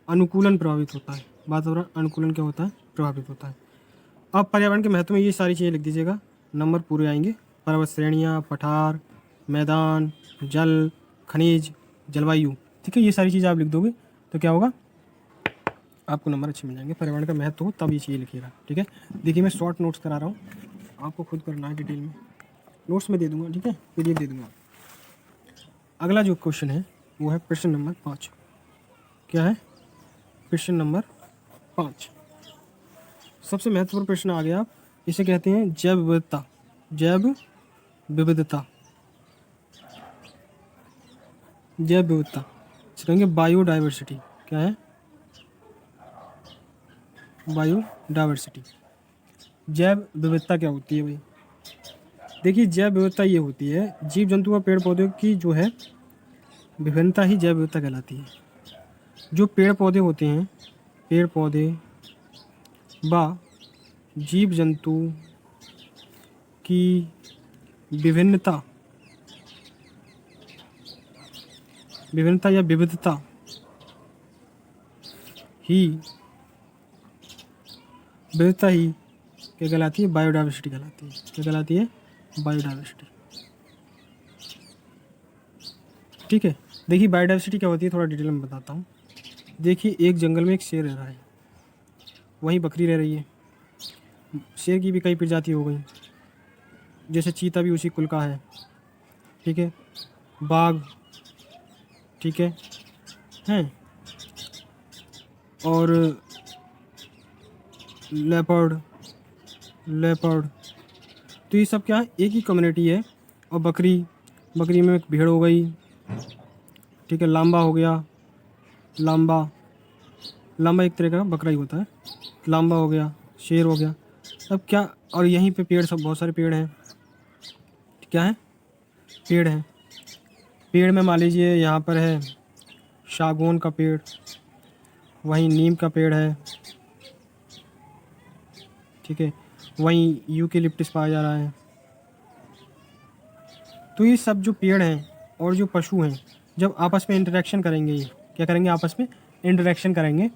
Speaker 1: अनुकूलन प्रभावित होता है। वातावरण अनुकूलन क्या होता है? प्रभावित होता है। अब पर्यावरण के महत्व में ये सारी चीज़ें लिख दीजिएगा, नंबर पूरे आएंगे। पर्वत श्रेणियाँ, पठार, मैदान, जल, खनिज, जलवायु। ठीक है, ये सारी चीज़ें आप लिख दोगे तो क्या होगा? आपको नंबर अच्छे मिल जाएंगे। पर्यावरण का महत्व हो तब ये चीज़ें लिखिएगा। ठीक है, देखिए मैं शॉर्ट नोट्स करा रहा हूँ, आपको खुद करना है डिटेल में। नोट्स में दे दूँगा, ठीक है, PDF दे दूँगा। अगला जो क्वेश्चन है वो है प्रश्न नंबर 5। क्या है? प्रश्न नंबर 5 सबसे महत्वपूर्ण प्रश्न आ गया। इसे कहते हैं जैव विविधता। जैव विविधता, जैव विविधता इसे कहेंगे बायोडाइवर्सिटी। क्या है? बायोडाइवर्सिटी। जैव विविधता क्या होती है भाई? देखिए जैव विविधता ये होती है जीव जंतु व पेड़ पौधों की जो है विभिन्नता ही जैव विविधता कहलाती है। जो पेड़ पौधे होते हैं, पेड़ पौधे व जीव जंतु की विभिन्नता या विविधता ही क्या कहलाती है? बायोडाइवर्सिटी कहलाती है। क्या कहलाती है? बायोडाइवर्सिटी। ठीक है, देखिए बायोडाइवर्सिटी क्या होती है थोड़ा डिटेल में बताता हूँ। देखिए एक जंगल में एक शेर रह रहा है, वहीं बकरी रह रही है। शेर की भी कई प्रजाति हो गई, जैसे चीता भी उसी कुल का है। ठीक है, बाघ, ठीक है, हैं, और लेपर्ड, तो ये सब क्या है? एक ही कम्युनिटी है। और बकरी में एक भेड़ हो गई, ठीक है, लांबा हो गया, लांबा एक तरह का बकरा ही होता है। लांबा हो गया, शेर हो गया। अब क्या, और यहीं पे पेड़, सब बहुत सारे पेड़ हैं। क्या है? पेड़ हैं। पेड़ में मान लीजिए यहाँ पर है सागौन का पेड़, वहीं नीम का पेड़ है, ठीक है, वहीं यूकेलिप्टस पाया जा रहा है। तो ये सब जो पेड़ हैं और जो पशु हैं जब आपस में इंटरेक्शन करेंगे, ये क्या करेंगे? आपस में इंटरेक्शन करेंगे,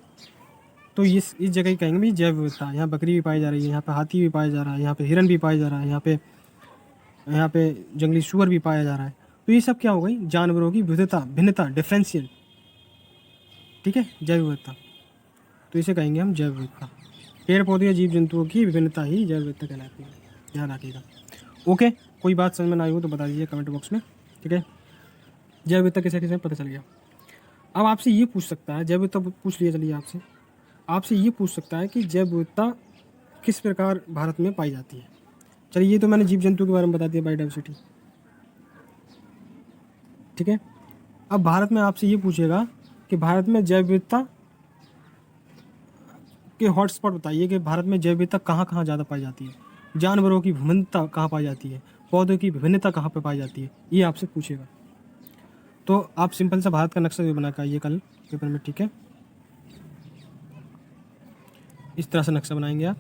Speaker 1: तो इस जगह ही कहेंगे भाई जैव विविधता। यहाँ बकरी भी पाई जा रही है, यहाँ पे हाथी भी पाया जा रहा है, यहाँ पे हिरन भी पाया जा रहा है, यहाँ पे जंगली सूअर भी पाया जा रहा है। तो ये सब क्या हो गई? जानवरों की विविधता, भिन्नता, डिफरेंशियल, ठीक है, जैव विविधता। तो इसे कहेंगे हम जैव विविधता। पेड़ पौधे या जीव जंतुओं की विभिन्नता ही जैव विविधता कहलाती है, ध्यान रखिएगा। ओके, कोई बात समझ में ना आई हो तो बता दीजिए कमेंट बॉक्स में, ठीक है। जैव विविधता किसे किसे पता चल गया। अब आपसे ये पूछ सकता है, जैव विविधता पूछ लिया, चलिए आपसे ये पूछ सकता है कि जैव विविधता किस प्रकार भारत में पाई जाती है। चलिए, ये तो मैंने जीव जंतु के बारे में बता दिया, बायोडाइवर्सिटी, ठीक है। अब भारत में आपसे ये पूछेगा कि भारत में जैव विविधता के हॉटस्पॉट बताइए कि भारत में जैव विविधता कहाँ कहाँ ज़्यादा पाई जाती है, जानवरों की विभिन्नता कहाँ पाई जाती है, पौधों की विभिन्नता कहाँ पर पाई जाती है, ये आपसे पूछेगा। तो आप सिंपल सा भारत का नक्शा भी बना के आइए कल पेपर में, ठीक है। इस तरह से नक्शा बनाएंगे आप।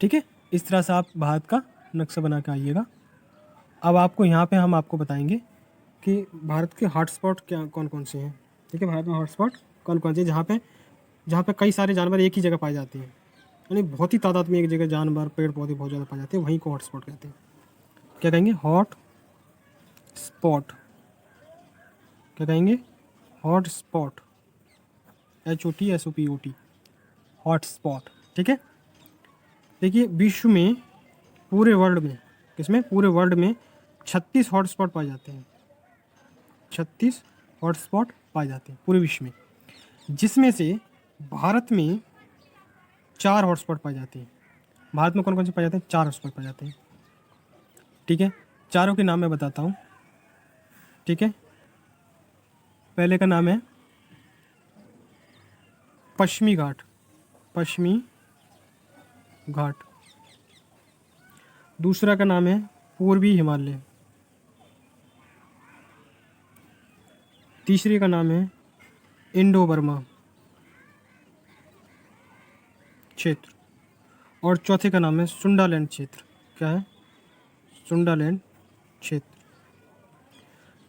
Speaker 1: ठीक है, इस तरह से आप भारत का नक्शा बना के आइएगा। अब आपको यहाँ पे हम आपको बताएंगे कि भारत के हॉटस्पॉट क्या कौन कौन से हैं। ठीक है, भारत में हॉटस्पॉट कौन कौन से, जहाँ पे कई सारे जानवर एक ही जगह पाए जाते हैं, यानी बहुत ही तादाद में एक जगह जानवर, पेड़ पौधे बहुत ज़्यादा पाए जाते हैं, वहीं को हॉटस्पॉट कहते हैं। क्या कहेंगे? Hot spot. क्या कहेंगे? Hot spot, HOTSPOT, hot spot, ठीक है। देखिए विश्व में, पूरे वर्ल्ड में, किसमें? पूरे वर्ल्ड में 36 हॉटस्पॉट पाए जाते हैं। 36 हॉटस्पॉट पाए जाते हैं पूरे विश्व में, जिसमें से भारत में 4 हॉटस्पॉट पाए जाते हैं। भारत में कौन कौन से पाए जाते हैं? 4 हॉटस्पॉट पाए जाते हैं, ठीक है। चारों के नाम मैं बताता हूँ, ठीक है। पहले का नाम है पश्चिमी घाट, दूसरा का नाम है पूर्वी हिमालय, तीसरे का नाम है इंडो बर्मा क्षेत्र, और चौथे का नाम है सुंडालैंड क्षेत्र। क्या है? सुंडालैंड क्षेत्र,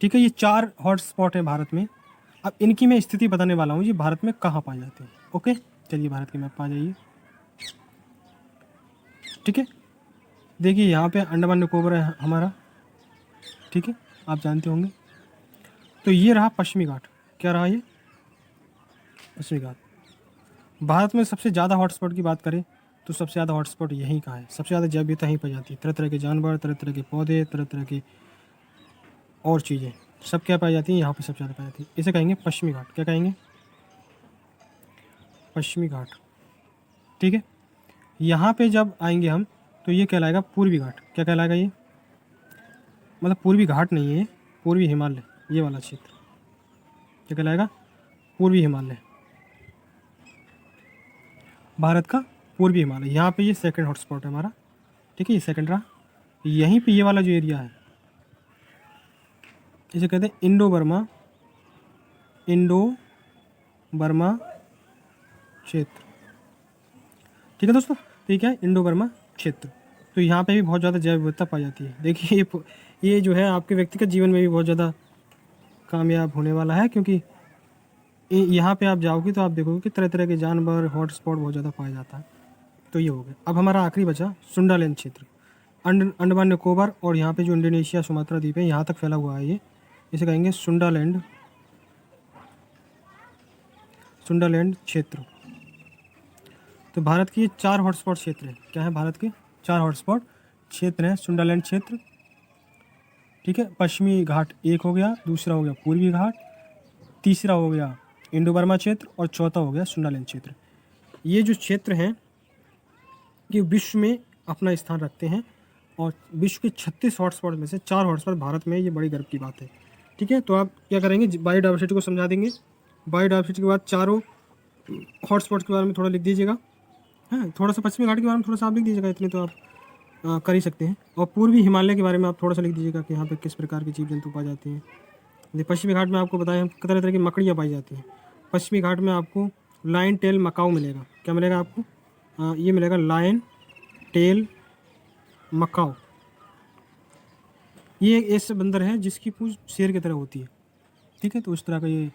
Speaker 1: ठीक है। ये 4 हॉटस्पॉट हैं भारत में। अब इनकी मैं स्थिति बताने वाला हूँ, ये भारत में कहाँ पाए जाते हैं। ओके, चलिए भारत की मैप पा जाइए, ठीक है। देखिए यहाँ पे अंडमान निकोबार है हमारा, ठीक है, आप जानते होंगे। तो ये रहा पश्चिमी घाट। क्या रहा ये? पश्चिमी घाट। भारत में सबसे ज़्यादा हॉटस्पॉट की बात करें तो सबसे ज़्यादा हॉटस्पॉट यहीं का है, सबसे ज़्यादा जैव विविधता यहीं पाई जाती है। तरह तरह के जानवर, तरह तरह के पौधे, तरह तरह के और चीज़ें, सब क्या पाई जाती है यहाँ पे, सबसे ज़्यादा पाई जाती है। इसे कहेंगे पश्चिमी घाट। क्या कहेंगे? पश्चिमी घाट, ठीक है। यहाँ पे जब आएंगे हम तो ये कहलाएगा पूर्वी घाट। क्या कहलाएगा ये? मतलब पूर्वी घाट नहीं है, पूर्वी हिमालय, ये वाला क्षेत्र क्या कहलाएगा? पूर्वी हिमालय, भारत का पूर्वी हिमालय। यहाँ पे ये सेकंड हॉटस्पॉट है हमारा, ठीक है, ये सेकंड रहा। यहीं पे ये वाला जो एरिया है इसे कहते हैं इंडो बर्मा क्षेत्र, ठीक है दोस्तों। तो ये क्या है? इंडो बर्मा क्षेत्र। तो यहाँ पे भी बहुत ज़्यादा जैव विविधता पाई जाती है। देखिए ये जो है आपके व्यक्तिगत जीवन में भी बहुत ज़्यादा कामयाब होने वाला है, क्योंकि यहाँ पे आप जाओगे तो आप देखोगे कि तरह तरह के जानवर, हॉटस्पॉट बहुत ज़्यादा पाया जाता है। तो ये हो गया। अब हमारा आखिरी बचा सुंडालैंड क्षेत्र, अंडमान निकोबार और यहाँ पे जो इंडोनेशिया सुमात्रा द्वीप है यहाँ तक फैला हुआ है ये, इसे कहेंगे सुंडालैंड क्षेत्र। तो भारत की ये 4 हॉटस्पॉट क्षेत्र है। क्या है? भारत के 4 हॉटस्पॉट क्षेत्र हैं। सुंडालैंड क्षेत्र, ठीक है। पश्चिमी घाट एक हो गया, दूसरा हो गया पूर्वी घाट, तीसरा हो गया इंडो बर्मा क्षेत्र और चौथा हो गया सुंडालैंड क्षेत्र। ये जो क्षेत्र हैं ये विश्व में अपना स्थान रखते हैं और विश्व के 36 हॉटस्पॉट में से 4 हॉटस्पॉट भारत में, ये बड़ी गर्व की बात है, ठीक है। तो आप क्या करेंगे? बायोडाइवर्सिटी को समझा देंगे। बायोडाइवर्सिटी के बाद चारों हॉटस्पॉट के बारे में थोड़ा लिख दीजिएगा, हाँ। थोड़ा सा पश्चिमी घाट के बारे में थोड़ा सा आप लिख दीजिएगा, इतने तो आप कर ही सकते हैं। और पूर्वी हिमालय के बारे में आप थोड़ा सा लिख दीजिएगा कि यहाँ पे किस प्रकार के जीव जंतु पाए जाते हैं। पश्चिमी घाट में आपको बताया तरह तरह की मकड़ियाँ पाई जाती हैं। पश्चिमी घाट में आपको लायन टेल मकाऊ मिलेगा। क्या मिलेगा आपको? ये मिलेगा लायन टेल मकाऊ। ये एक ऐसा बंदर है जिसकी पूंछ शेर की तरह होती है, ठीक है। तो उस तरह का ये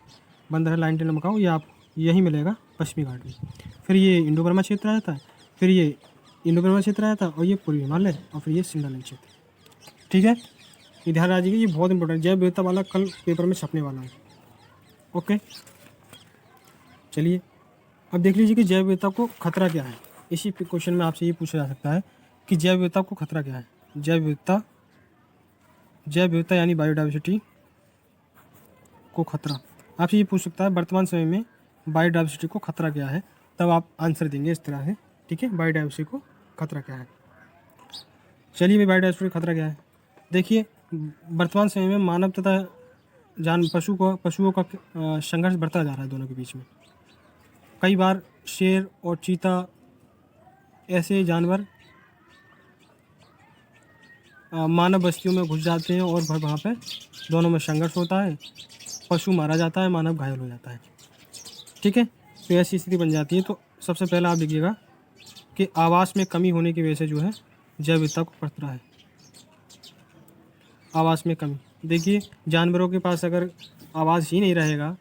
Speaker 1: बंदर है लायन टेल मकाऊ, ये आप यहीं मिलेगा पश्चिमी घाट में। फिर ये इंडो बर्मा क्षेत्र आ जाता है, फिर ये इंडो बर्मा क्षेत्र आ जाता है और ये पूर्वी हिमालय और फिर ये सुंडालैंड क्षेत्र, ठीक है। ये ध्यान रखिएगा, ये बहुत इंपॉर्टेंट जैव विविधता वाला कल पेपर में छपने वाला है। ओके, चलिए अब देख लीजिए कि जैव विविधता को खतरा क्या है। इसी क्वेश्चन में आपसे ये पूछा जा सकता है कि जैव विविधता को खतरा क्या है। जैव विविधता यानी बायोडाइवर्सिटी को खतरा आपसे ये पूछ सकता है वर्तमान समय में बायोडाइवर्सिटी को खतरा क्या है, तब आप आंसर देंगे इस तरह से, ठीक है। बायोडाइवर्सिटी को खतरा क्या है? चलिए भाई, बायोडाइवर्सिटी को खतरा क्या है? देखिए वर्तमान समय में मानव तथा पशुओं का संघर्ष बढ़ता जा रहा है दोनों के बीच में। कई बार शेर और चीता ऐसे जानवर मानव बस्तियों में घुस जाते हैं और वहाँ पे दोनों में संघर्ष होता है, पशु मारा जाता है, मानव घायल हो जाता है, ठीक है। तो ऐसी स्थिति बन जाती है। तो सबसे पहला आप देखिएगा कि आवास में कमी होने की वजह से जो है जैव विविधता को खतरा है। आवास में कमी, देखिए जानवरों के पास अगर आवास ही नहीं रहेगा,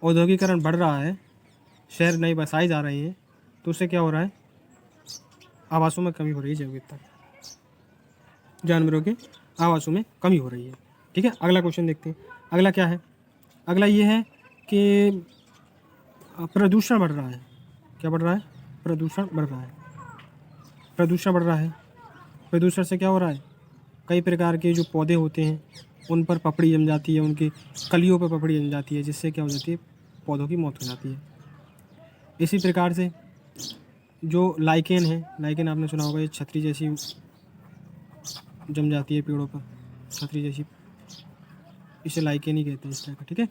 Speaker 1: औद्योगिकरण बढ़ रहा है, शहर नए बसाए जा रहे हैं, तो उससे क्या हो रहा है? आवासों में कमी हो रही है, जैव विविधता, जानवरों के आवासों में कमी हो रही है, ठीक है। अगला क्वेश्चन देखते हैं। अगला क्या है? अगला ये है कि प्रदूषण बढ़ रहा है। क्या बढ़ रहा है? प्रदूषण बढ़ रहा है। प्रदूषण बढ़ रहा है। प्रदूषण से क्या हो रहा है? कई प्रकार के जो पौधे होते हैं उन पर पपड़ी जम जाती है, उनकी कलियों पर पपड़ी जम जाती है, जिससे क्या हो जाती है? पौधों की मौत हो जाती है। इसी प्रकार से जो लाइकेन है, लाइकेन आपने सुना होगा, ये छतरी जैसी जम जाती है पेड़ों पर, छतरी जैसी, इसे लाइकेन ही कहते हैं इस तरह का, ठीक है।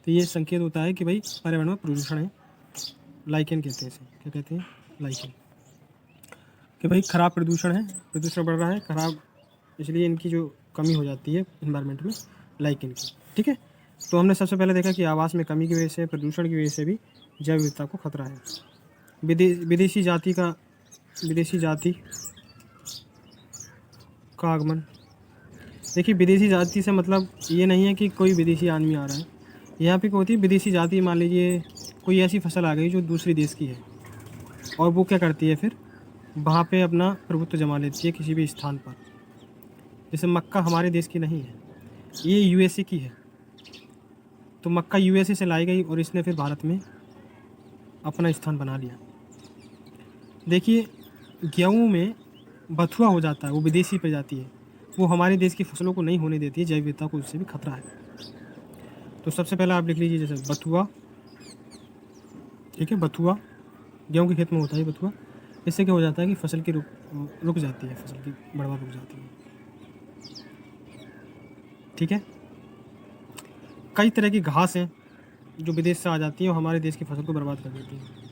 Speaker 1: तो ये संकेत होता है कि भाई पर्यावरण में प्रदूषण है, लाइकेन कहते हैं इसे। क्या कहते हैं? लाइकेन, कि भाई खराब प्रदूषण है, प्रदूषण बढ़ रहा है खराब, इसलिए इनकी जो कमी हो जाती है इन्वायरमेंट में, लाइकेन की, ठीक है। तो हमने सबसे पहले देखा कि आवास में कमी की वजह से, प्रदूषण की वजह से भी जैव विविधता को खतरा है। विदेशी जाति का आगमन। देखिए विदेशी जाति से मतलब ये नहीं है कि कोई विदेशी आदमी आ रहा है, यहाँ पे क्या होती है? विदेशी जाति, मान लीजिए कोई ऐसी फसल आ गई जो दूसरी देश की है और वो क्या करती है, फिर वहाँ पे अपना प्रभुत्व जमा लेती है किसी भी स्थान पर। जैसे मक्का हमारे देश की नहीं है, ये यूएसए की है, तो मक्का यूएसए से लाई गई और इसने फिर भारत में अपना स्थान बना लिया। देखिए गेहूँ में बथुआ हो जाता है, वो विदेशी प्रजाति है, वो हमारे देश की फसलों को नहीं होने देती है, जैव विविधता को उससे भी खतरा है। तो सबसे पहले आप लिख लीजिए जैसे बथुआ, ठीक है, बथुआ गेहूँ के खेत में होता है बथुआ। इससे क्या हो जाता है कि फसल की रुक जाती है, फसल की बढ़वार रुक जाती है। ठीक है। कई तरह की घास हैं जो विदेश से आ जाती हैं और हमारे देश की फसल को बर्बाद कर देती हैं।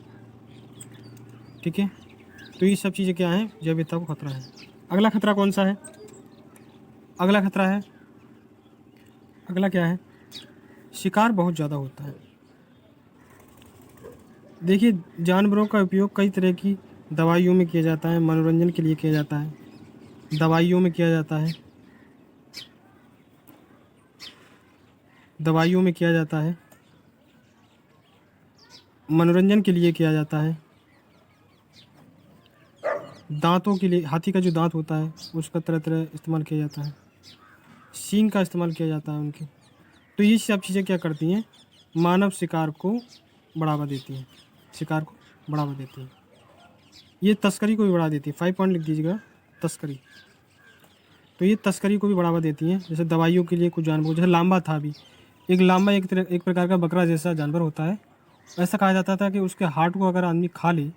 Speaker 1: ठीक है। तो ये सब चीज़ें क्या हैं, जैव विविधता को खतरा है। अगला खतरा कौन सा है? अगला खतरा है, अगला क्या है? शिकार बहुत ज़्यादा होता है। देखिए, जानवरों का उपयोग कई तरह की दवाइयों में किया जाता है, मनोरंजन के लिए किया जाता है, दवाइयों में किया जाता है, दवाइयों में किया जाता है, मनोरंजन के लिए किया जाता है, दांतों के लिए, हाथी का जो दांत होता है उसका तरह तरह इस्तेमाल किया जाता है, सींग का इस्तेमाल किया जाता है उनके। तो ये सब चीज़ें क्या करती हैं, मानव शिकार को बढ़ावा देती हैं, शिकार को बढ़ावा देती हैं। ये तस्करी को भी बढ़ा देती है। 5 पॉइंट लिख दीजिएगा, तस्करी। तो ये तस्करी को भी बढ़ावा देती हैं। जैसे दवाइयों के लिए कुछ जानवर, जैसे लांबा था अभी, एक लांबा एक प्रकार का बकरा जैसा जानवर होता है। ऐसा कहा जाता था कि उसके हार्ट को अगर आदमी खा ले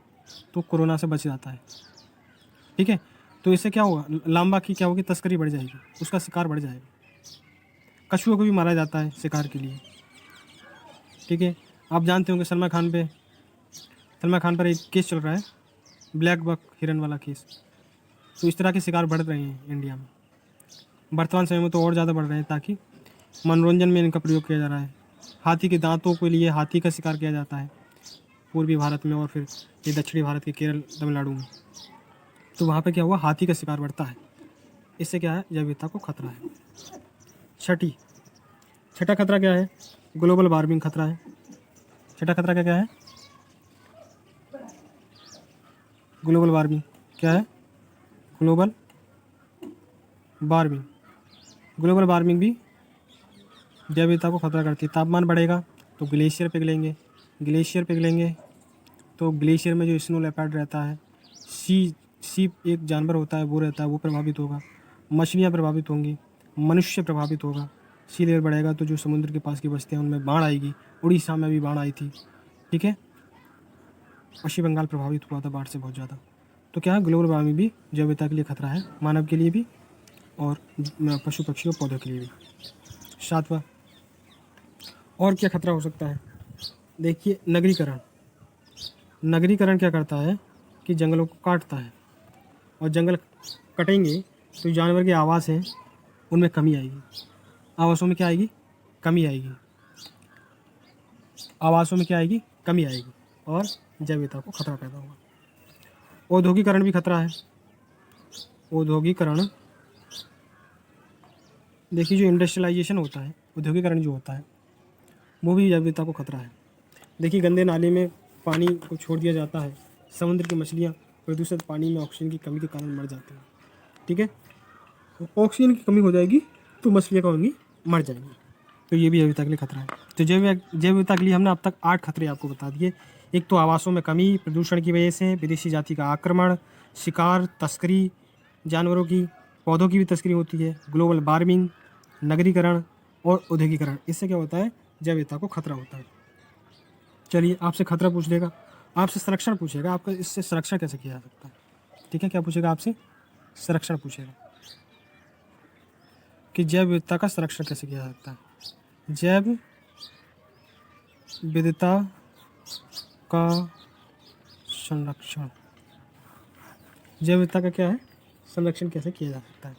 Speaker 1: तो कोरोना से बच जाता है। ठीक है। तो इससे क्या होगा, लांबा की क्या होगी, तस्करी बढ़ जाएगी, उसका शिकार बढ़ जाएगा। कछुओं को भी मारा जाता है शिकार के लिए। ठीक है। आप जानते होंगे सलमान खान पर एक केस चल रहा है, ब्लैक बक हिरन वाला केस। तो इस तरह के शिकार बढ़ रहे हैं इंडिया में वर्तमान समय में, तो और ज़्यादा बढ़ रहे हैं, ताकि मनोरंजन में इनका प्रयोग किया जा रहा है। हाथी के दांतों के लिए हाथी का शिकार किया जाता है पूर्वी भारत में, और फिर ये दक्षिणी भारत के केरल, तमिलनाडु में। तो वहाँ पे क्या हुआ, हाथी का शिकार बढ़ता है। इससे क्या है, जैव विविधता को खतरा है। छठा खतरा क्या है, ग्लोबल वार्मिंग खतरा है। छठा खतरा क्या क्या है, ग्लोबल वार्मिंग। क्या है, ग्लोबल वार्मिंग। ग्लोबल वार्मिंग भी जैव विविधता को खतरा करती है। तापमान बढ़ेगा तो ग्लेशियर पिघलेंगे, तो ग्लेशियर में जो स्नो लेपर्ड रहता है, सी एक जानवर होता है, वो रहता है, वो प्रभावित होगा। मछलियाँ प्रभावित होंगी, मनुष्य प्रभावित होगा। सी लेवल बढ़ेगा तो जो समुद्र के पास की बस्तियाँ उनमें बाढ़ आएगी। उड़ीसा में भी बाढ़ आई थी। ठीक है। पश्चिम बंगाल प्रभावित हुआ था बाढ़ से बहुत ज़्यादा। तो क्या है, ग्लोबल वार्मिंग भी जैव विविधता के लिए खतरा है, मानव के लिए भी और पशु पक्षी और पौधों के लिए भी। 7वां, और क्या खतरा हो सकता है, देखिए, नगरीकरण क्या करता है कि जंगलों को काटता है, और जंगल कटेंगे तो जानवर के आवास हैं उनमें कमी आएगी। आवासों में क्या आएगी, कमी आएगी। आवासों में क्या आएगी, कमी आएगी, और जैव विविधता को खतरा पैदा होगा। औद्योगिकरण भी खतरा है। औद्योगिकरण, देखिए, जो इंडस्ट्रियलाइजेशन होता है, औद्योगिकरण जो होता है, वो भी जैव विविधता को खतरा है। देखिए, गंदे नाले में पानी को छोड़ दिया जाता है, समुद्र की मछलियाँ प्रदूषित पानी में ऑक्सीजन की कमी के कारण मर जाती हैं। ठीक है। तो ऑक्सीजन की कमी हो जाएगी तो मछलियाँ क्या होंगी, मर जाएंगी। तो ये भी जैव विविधता के लिए खतरा है। तो जैव विविधता के लिए हमने अब तक 8 खतरे आपको बता दिए। एक तो आवासों में कमी, प्रदूषण की वजह से, विदेशी जाति का आक्रमण, शिकार, तस्करी जानवरों की, पौधों की भी तस्करी होती है, ग्लोबल वार्मिंग, नगरीकरण और औद्योगिकरण। इससे क्या होता है, जैव विविधता को खतरा होता है। चलिए, आपसे खतरा पूछ लेगा, आपसे संरक्षण पूछेगा, आपका इससे संरक्षण कैसे किया जा सकता है। ठीक है। क्या पूछेगा आपसे, संरक्षण पूछेगा कि जैव विविधता का संरक्षण कैसे किया जा सकता है। जैव विविधता का संरक्षण, जैव विविधता का क्या है, संरक्षण कैसे किया जा सकता है।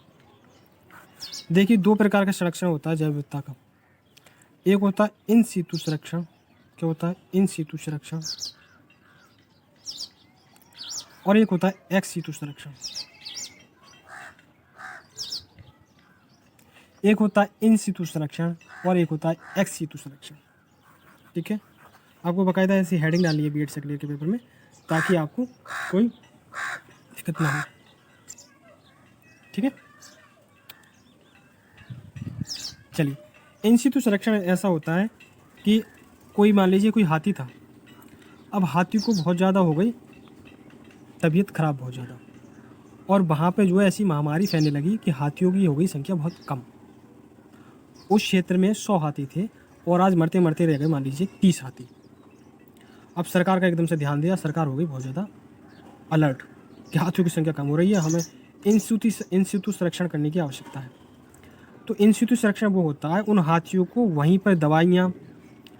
Speaker 1: देखिए, 2 प्रकार का संरक्षण होता है जैव विविधता का। एक होता है इन सीतु संरक्षण। क्या होता है, इन सीतु संरक्षण। और एक होता है एक्स सीतु संरक्षण। एक होता है इन सीतु संरक्षण और एक होता है एक्स सीतु संरक्षण। ठीक है। आपको बाकायदा ऐसी हेडिंग डाली है बीएड सेकेंडरी के पेपर में, ताकि आपको कोई दिक्कत ना हो। ठीक है। चलिए, इन सीतु संरक्षण ऐसा होता है कि कोई, मान लीजिए कोई हाथी था, अब हाथी को बहुत ज़्यादा हो गई तबीयत खराब, बहुत ज़्यादा, और वहाँ पे जो है ऐसी महामारी फैलने लगी कि हाथियों की हो गई संख्या बहुत कम। उस क्षेत्र में 100 हाथी थे और आज मरते मरते रह गए मान लीजिए 30 हाथी। अब सरकार का एकदम से ध्यान दिया, सरकार हो गई बहुत ज़्यादा अलर्ट कि हाथियों की संख्या कम हो रही है, हमें इन सितु संरक्षण करने की आवश्यकता है। तो इन सितु संरक्षण वो होता है उन हाथियों को वहीं पर दवाइयाँ,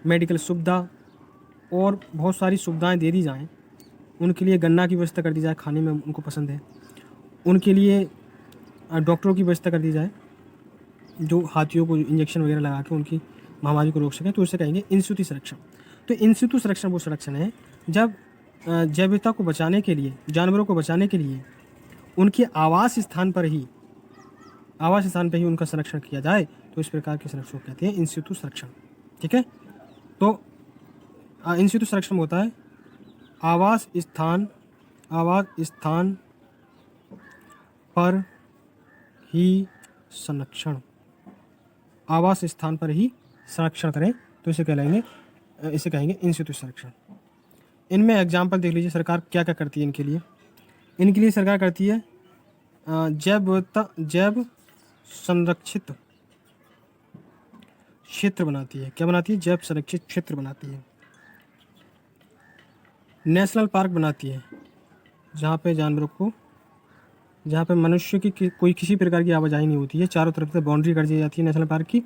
Speaker 1: मेडिकल सुविधा और बहुत सारी सुविधाएं दे दी जाएं। उनके लिए गन्ना की व्यवस्था कर दी जाए, खाने में उनको पसंद है। उनके लिए डॉक्टरों की व्यवस्था कर दी जाए जो हाथियों को इंजेक्शन वगैरह लगा के उनकी महामारी को रोक सकें, तो इसे कहेंगे इन सितु संरक्षण। तो इन सितु संरक्षण वो संरक्षण है जब जैव विविधता को बचाने के लिए, जानवरों को बचाने के लिए उनके आवास स्थान पर ही उनका संरक्षण किया जाए, तो इस प्रकार के संरक्षण को कहते हैं इन सितु संरक्षण। ठीक है, तो इन सितु संरक्षण में होता है आवास स्थान पर ही संरक्षण, आवास स्थान पर ही संरक्षण करें, तो इसे कहेंगे इन सितु संरक्षण। इनमें एग्जाम्पल देख लीजिए, सरकार क्या क्या करती है इनके लिए सरकार करती है जैव संरक्षित क्षेत्र बनाती है। क्या बनाती है? जैव संरक्षित क्षेत्र बनाती है। नेशनल पार्क बनाती है जहाँ पे मनुष्य की कोई किसी प्रकार की आवाजाही नहीं होती है, चारों तरफ से बाउंड्री कर दी जाती है नेशनल पार्क की,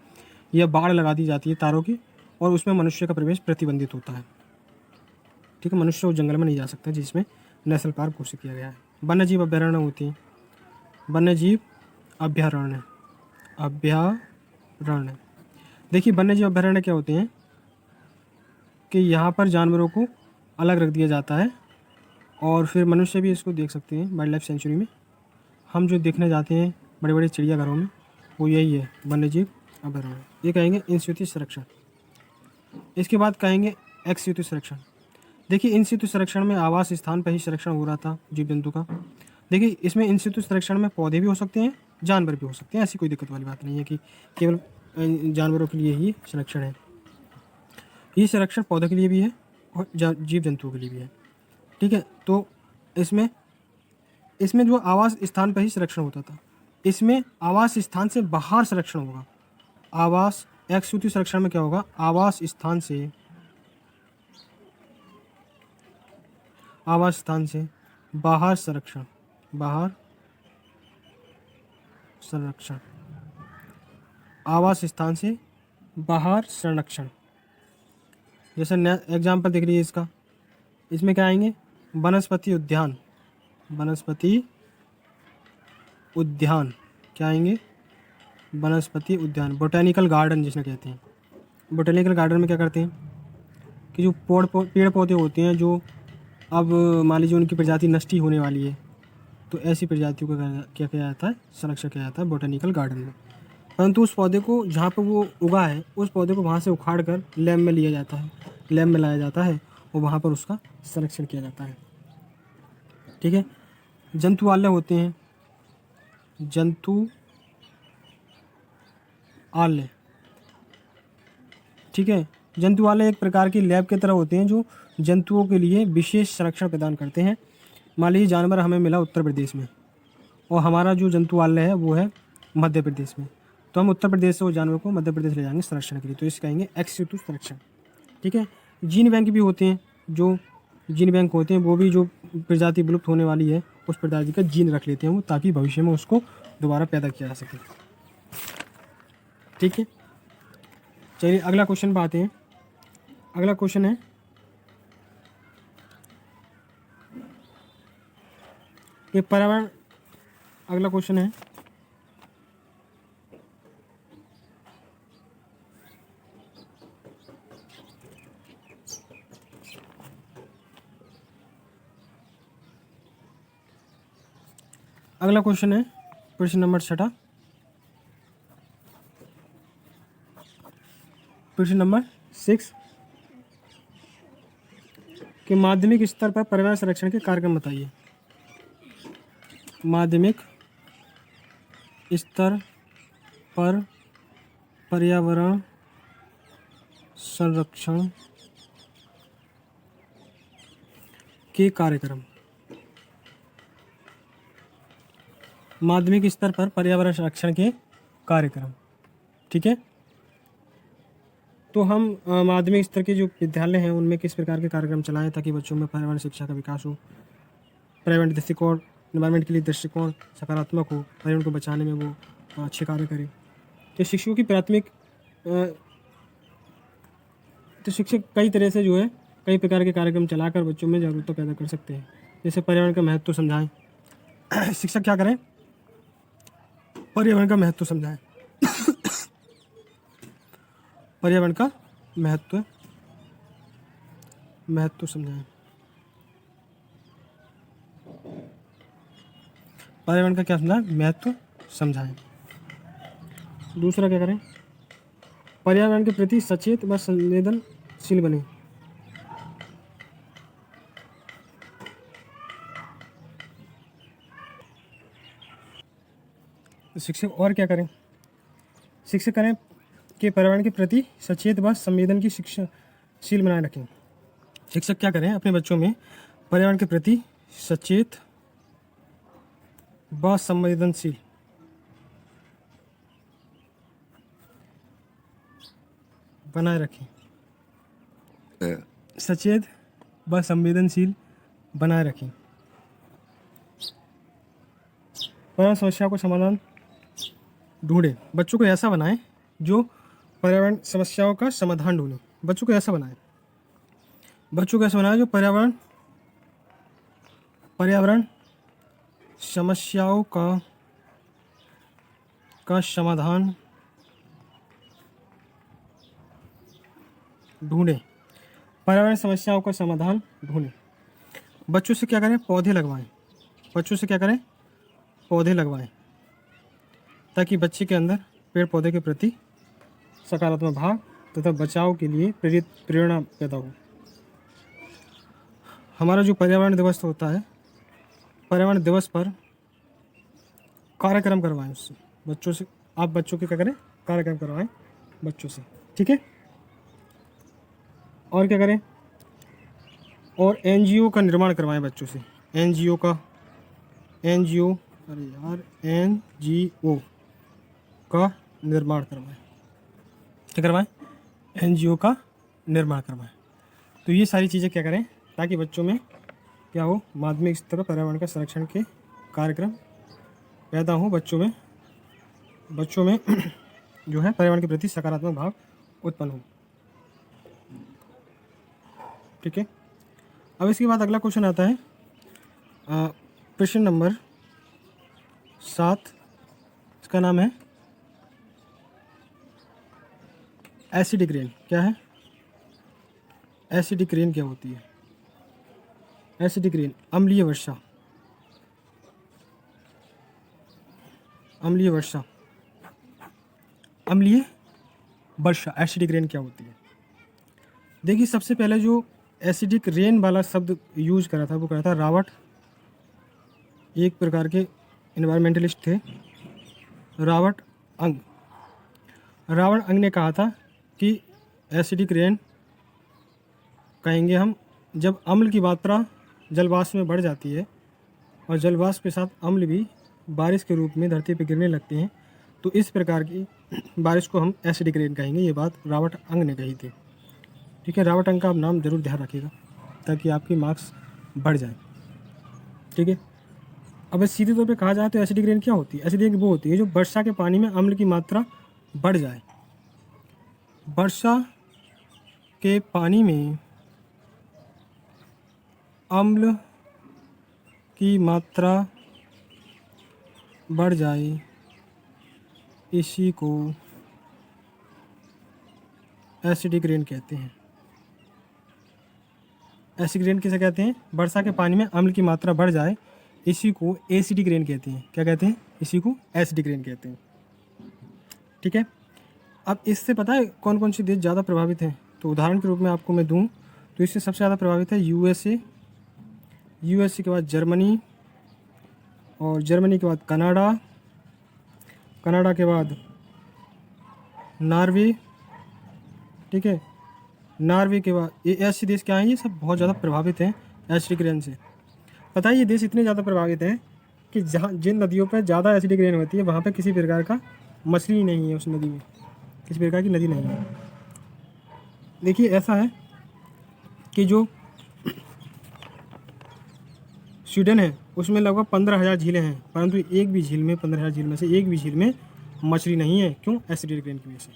Speaker 1: या बाड़ लगा दी जाती है तारों की, और उसमें मनुष्य का प्रवेश प्रतिबंधित होता है। ठीक है, मनुष्य उस जंगल में नहीं जा सकता जिसमें नेशनल पार्क घोषित किया गया है। वन्य जीव अभ्यारण्य होती है, वन्य जीव अभ्यारण्य। देखिए वन्य जीव अभ्यारण्य क्या होते हैं कि यहाँ पर जानवरों को अलग रख दिया जाता है, और फिर मनुष्य भी इसको देख सकते हैं। वाइल्ड लाइफ सेंचुरी में हम जो देखने जाते हैं बड़े बड़े चिड़ियाघरों में, वो यही है वन्य जीव अभ्यारण्य। ये कहेंगे इन सितु संरक्षण। इसके बाद कहेंगे एक्स सितु संरक्षण। देखिए इन सितु संरक्षण में आवास स्थान पर ही संरक्षण हो रहा था जीव जंतु का। देखिए इसमें इन सितु संरक्षण में पौधे भी हो सकते हैं, जानवर भी हो सकते हैं, ऐसी कोई दिक्कत वाली बात नहीं है कि केवल जानवरों के लिए ही संरक्षण है। ये संरक्षण पौधों के लिए भी है और जीव जंतुओं के लिए भी है। ठीक है, तो इसमें जो आवास स्थान पर ही संरक्षण होता था, इसमें आवास स्थान से बाहर संरक्षण होगा। आवास एक्स सितु संरक्षण में क्या होगा? आवास स्थान से बाहर संरक्षण, आवास स्थान से बाहर संरक्षण। जैसे एग्जाम्पल देख लीजिए इसका, इसमें क्या आएंगे? वनस्पति उद्यान क्या आएंगे? वनस्पति उद्यान, बोटेनिकल गार्डन जिसने कहते हैं। बोटेनिकल गार्डन में क्या करते हैं कि जो पेड़ पौधे होते हैं जो अब मान लीजिए उनकी प्रजाति नष्ट ही होने वाली है, तो ऐसी प्रजातियों का क्या किया जाता है? संरक्षण किया जाता है बोटेनिकल गार्डन में। परंतु उस पौधे को जहाँ पर वो उगा है, उस पौधे को वहाँ से उखाड़ कर लैब में लाया जाता है और वहाँ पर उसका संरक्षण किया जाता है। ठीक है, जंतुआलय होते हैं, जंतुआलय। ठीक है, जंतुआलय एक प्रकार की लैब की तरह होते हैं जो जंतुओं के लिए विशेष संरक्षण प्रदान करते हैं। मान लीजिए जानवर हमें मिला उत्तर प्रदेश में और हमारा जो जंतुआलय है वो है मध्य प्रदेश में, तो हम उत्तर प्रदेश से वो जानवर को मध्य प्रदेश ले जाएंगे संरक्षण के लिए, तो इसे कहेंगे एक्स सितु संरक्षण। ठीक है, जीन बैंक भी होते हैं, जो जीन बैंक होते हैं वो भी जो प्रजाति विलुप्त होने वाली है उस प्रजाति का जीन रख लेते हैं वो, ताकि भविष्य में उसको दोबारा पैदा किया जा सके। ठीक है, चलिए अगला क्वेश्चन पर आते हैं। अगला क्वेश्चन है कि पर्यावरण, अगला क्वेश्चन है प्रश्न नंबर 6, प्रश्न नंबर 6 कि माध्यमिक स्तर पर पर्यावरण संरक्षण के कार्यक्रम बताइए। माध्यमिक स्तर पर पर्यावरण संरक्षण के कार्यक्रम। माध्यमिक स्तर पर पर्यावरण संरक्षण के कार्यक्रम। ठीक है, तो हम माध्यमिक स्तर के जो विद्यालय हैं उनमें किस प्रकार के कार्यक्रम चलाएं ताकि बच्चों में पर्यावरण शिक्षा का विकास हो, पर्यावरण दृष्टिकोण, एनवायरनमेंट के लिए दृष्टिकोण सकारात्मक हो, पर्यावरण को बचाने में वो अच्छे कार्य करें। तो शिक्षकों की प्राथमिक तो शिक्षक कई तरह से जो है कई प्रकार के कार्यक्रम चलाकर बच्चों में जागरूकता पैदा कर सकते हैं। जैसे पर्यावरण का महत्व समझाएं। शिक्षक क्या करें? पर्यावरण का महत्व समझाएं। पर्यावरण का महत्व समझाएं। पर्यावरण का क्या समझाएं? महत्व समझाएं। दूसरा क्या करें? पर्यावरण के प्रति सचेत व संवेदनशील बने। शिक्षक और क्या करें? शिक्षक करें कि पर्यावरण के प्रति सचेत व संवेदन की शिक्षाशील बनाए रखें। शिक्षक क्या करें? अपने बच्चों में पर्यावरण के प्रति सचेत व संवेदनशील बनाए रखें। सचेत व संवेदनशील बनाए रखें। पर्यावरण समस्या को समाधान ढूंढे। बच्चों को ऐसा बनाएं जो पर्यावरण समस्याओं का समाधान ढूंढे। बच्चों को ऐसा बनाएं जो पर्यावरण समस्याओं का समाधान ढूंढे। पर्यावरण समस्याओं का समाधान ढूंढे। बच्चों से क्या करें? पौधे लगवाएं ताकि बच्चे के अंदर पेड़ पौधे के प्रति सकारात्मक भाव तथा बचाव के लिए प्रेरणा पैदा हो। हमारा जो पर्यावरण दिवस होता है, पर्यावरण दिवस पर कार्यक्रम करवाएं उससे बच्चों से। आप बच्चों के क्या करें? कार्यक्रम करवाएं बच्चों से। ठीक है। और क्या करें? और एनजीओ का निर्माण करवाएं बच्चों से। एनजीओ का निर्माण करवाएं। क्या करवाएं? एनजीओ का निर्माण करवाएं। तो ये सारी चीज़ें क्या करें ताकि बच्चों में क्या हो? माध्यमिक स्तर पर पर्यावरण का संरक्षण के कार्यक्रम पैदा हो। बच्चों में जो है पर्यावरण के प्रति सकारात्मक भाव उत्पन्न हो। ठीक है। अब इसके बाद अगला क्वेश्चन आता है प्रश्न नंबर 7। इसका नाम है एसिडिक रेन। क्या है? एसिडिक रेन क्या होती है? एसिडिक रेन अम्लीय वर्षा। एसिडिक रेन क्या होती है? देखिए, सबसे पहले जो एसिडिक रेन वाला शब्द यूज करा था वो करा था रॉबर्ट, एक प्रकार के एनवायरमेंटलिस्ट थे, रॉबर्ट अंग ने कहा था कि एसिडिक रेन कहेंगे हम जब अम्ल की मात्रा जलवाष्प में बढ़ जाती है और जलवाष्प के साथ अम्ल भी बारिश के रूप में धरती पर गिरने लगते हैं, तो इस प्रकार की बारिश को हम एसिडिक रेन कहेंगे। ये बात रॉबर्ट अंग ने कही थी। ठीक है। रॉबर्ट अंग का आप नाम जरूर ध्यान रखिएगा ताकि आपकी मार्क्स बढ़ जाए। ठीक है। अब सीधे तौर पे कहा जाए तो एसिडिक रेन क्या होती है? एसिडिक रेन वो होती है जो वर्षा के पानी में अम्ल की मात्रा बढ़ जाए। वर्षा के पानी में अम्ल की मात्रा बढ़ जाए, इसी को एसिडिक रेन कहते हैं। एसिडिक रेन किसे कहते हैं? वर्षा के पानी में अम्ल की मात्रा बढ़ जाए, इसी को एसिडिक रेन कहते हैं। क्या कहते हैं? इसी को एसिडिक रेन कहते हैं। ठीक है। अब इससे पता है कौन कौन से देश ज़्यादा प्रभावित हैं? तो उदाहरण के रूप में आपको मैं दूं तो इससे सबसे ज़्यादा प्रभावित है यूएसए के बाद जर्मनी, और जर्मनी के बाद कनाडा के बाद नॉर्वे। ठीक है। नॉर्वे के बाद ये ऐसे देश क्या हैं? ये सब बहुत ज़्यादा प्रभावित हैं एसिडिक रेन से। पता है ये देश इतने ज़्यादा प्रभावित हैं कि जहाँ जिन नदियों पर ज़्यादा एसिडिक रेन होती है वहाँ पे किसी प्रकार का मछली नहीं है, उस नदी में किसी प्रकार की नदी नहीं है। देखिए ऐसा है कि जो स्वीडन है उसमें लगभग 15,000 झीलें हैं, परंतु एक भी झील में 15,000 झील में से एक भी झील में मछली नहीं है। क्यों? एसिडिक रेन की वजह से।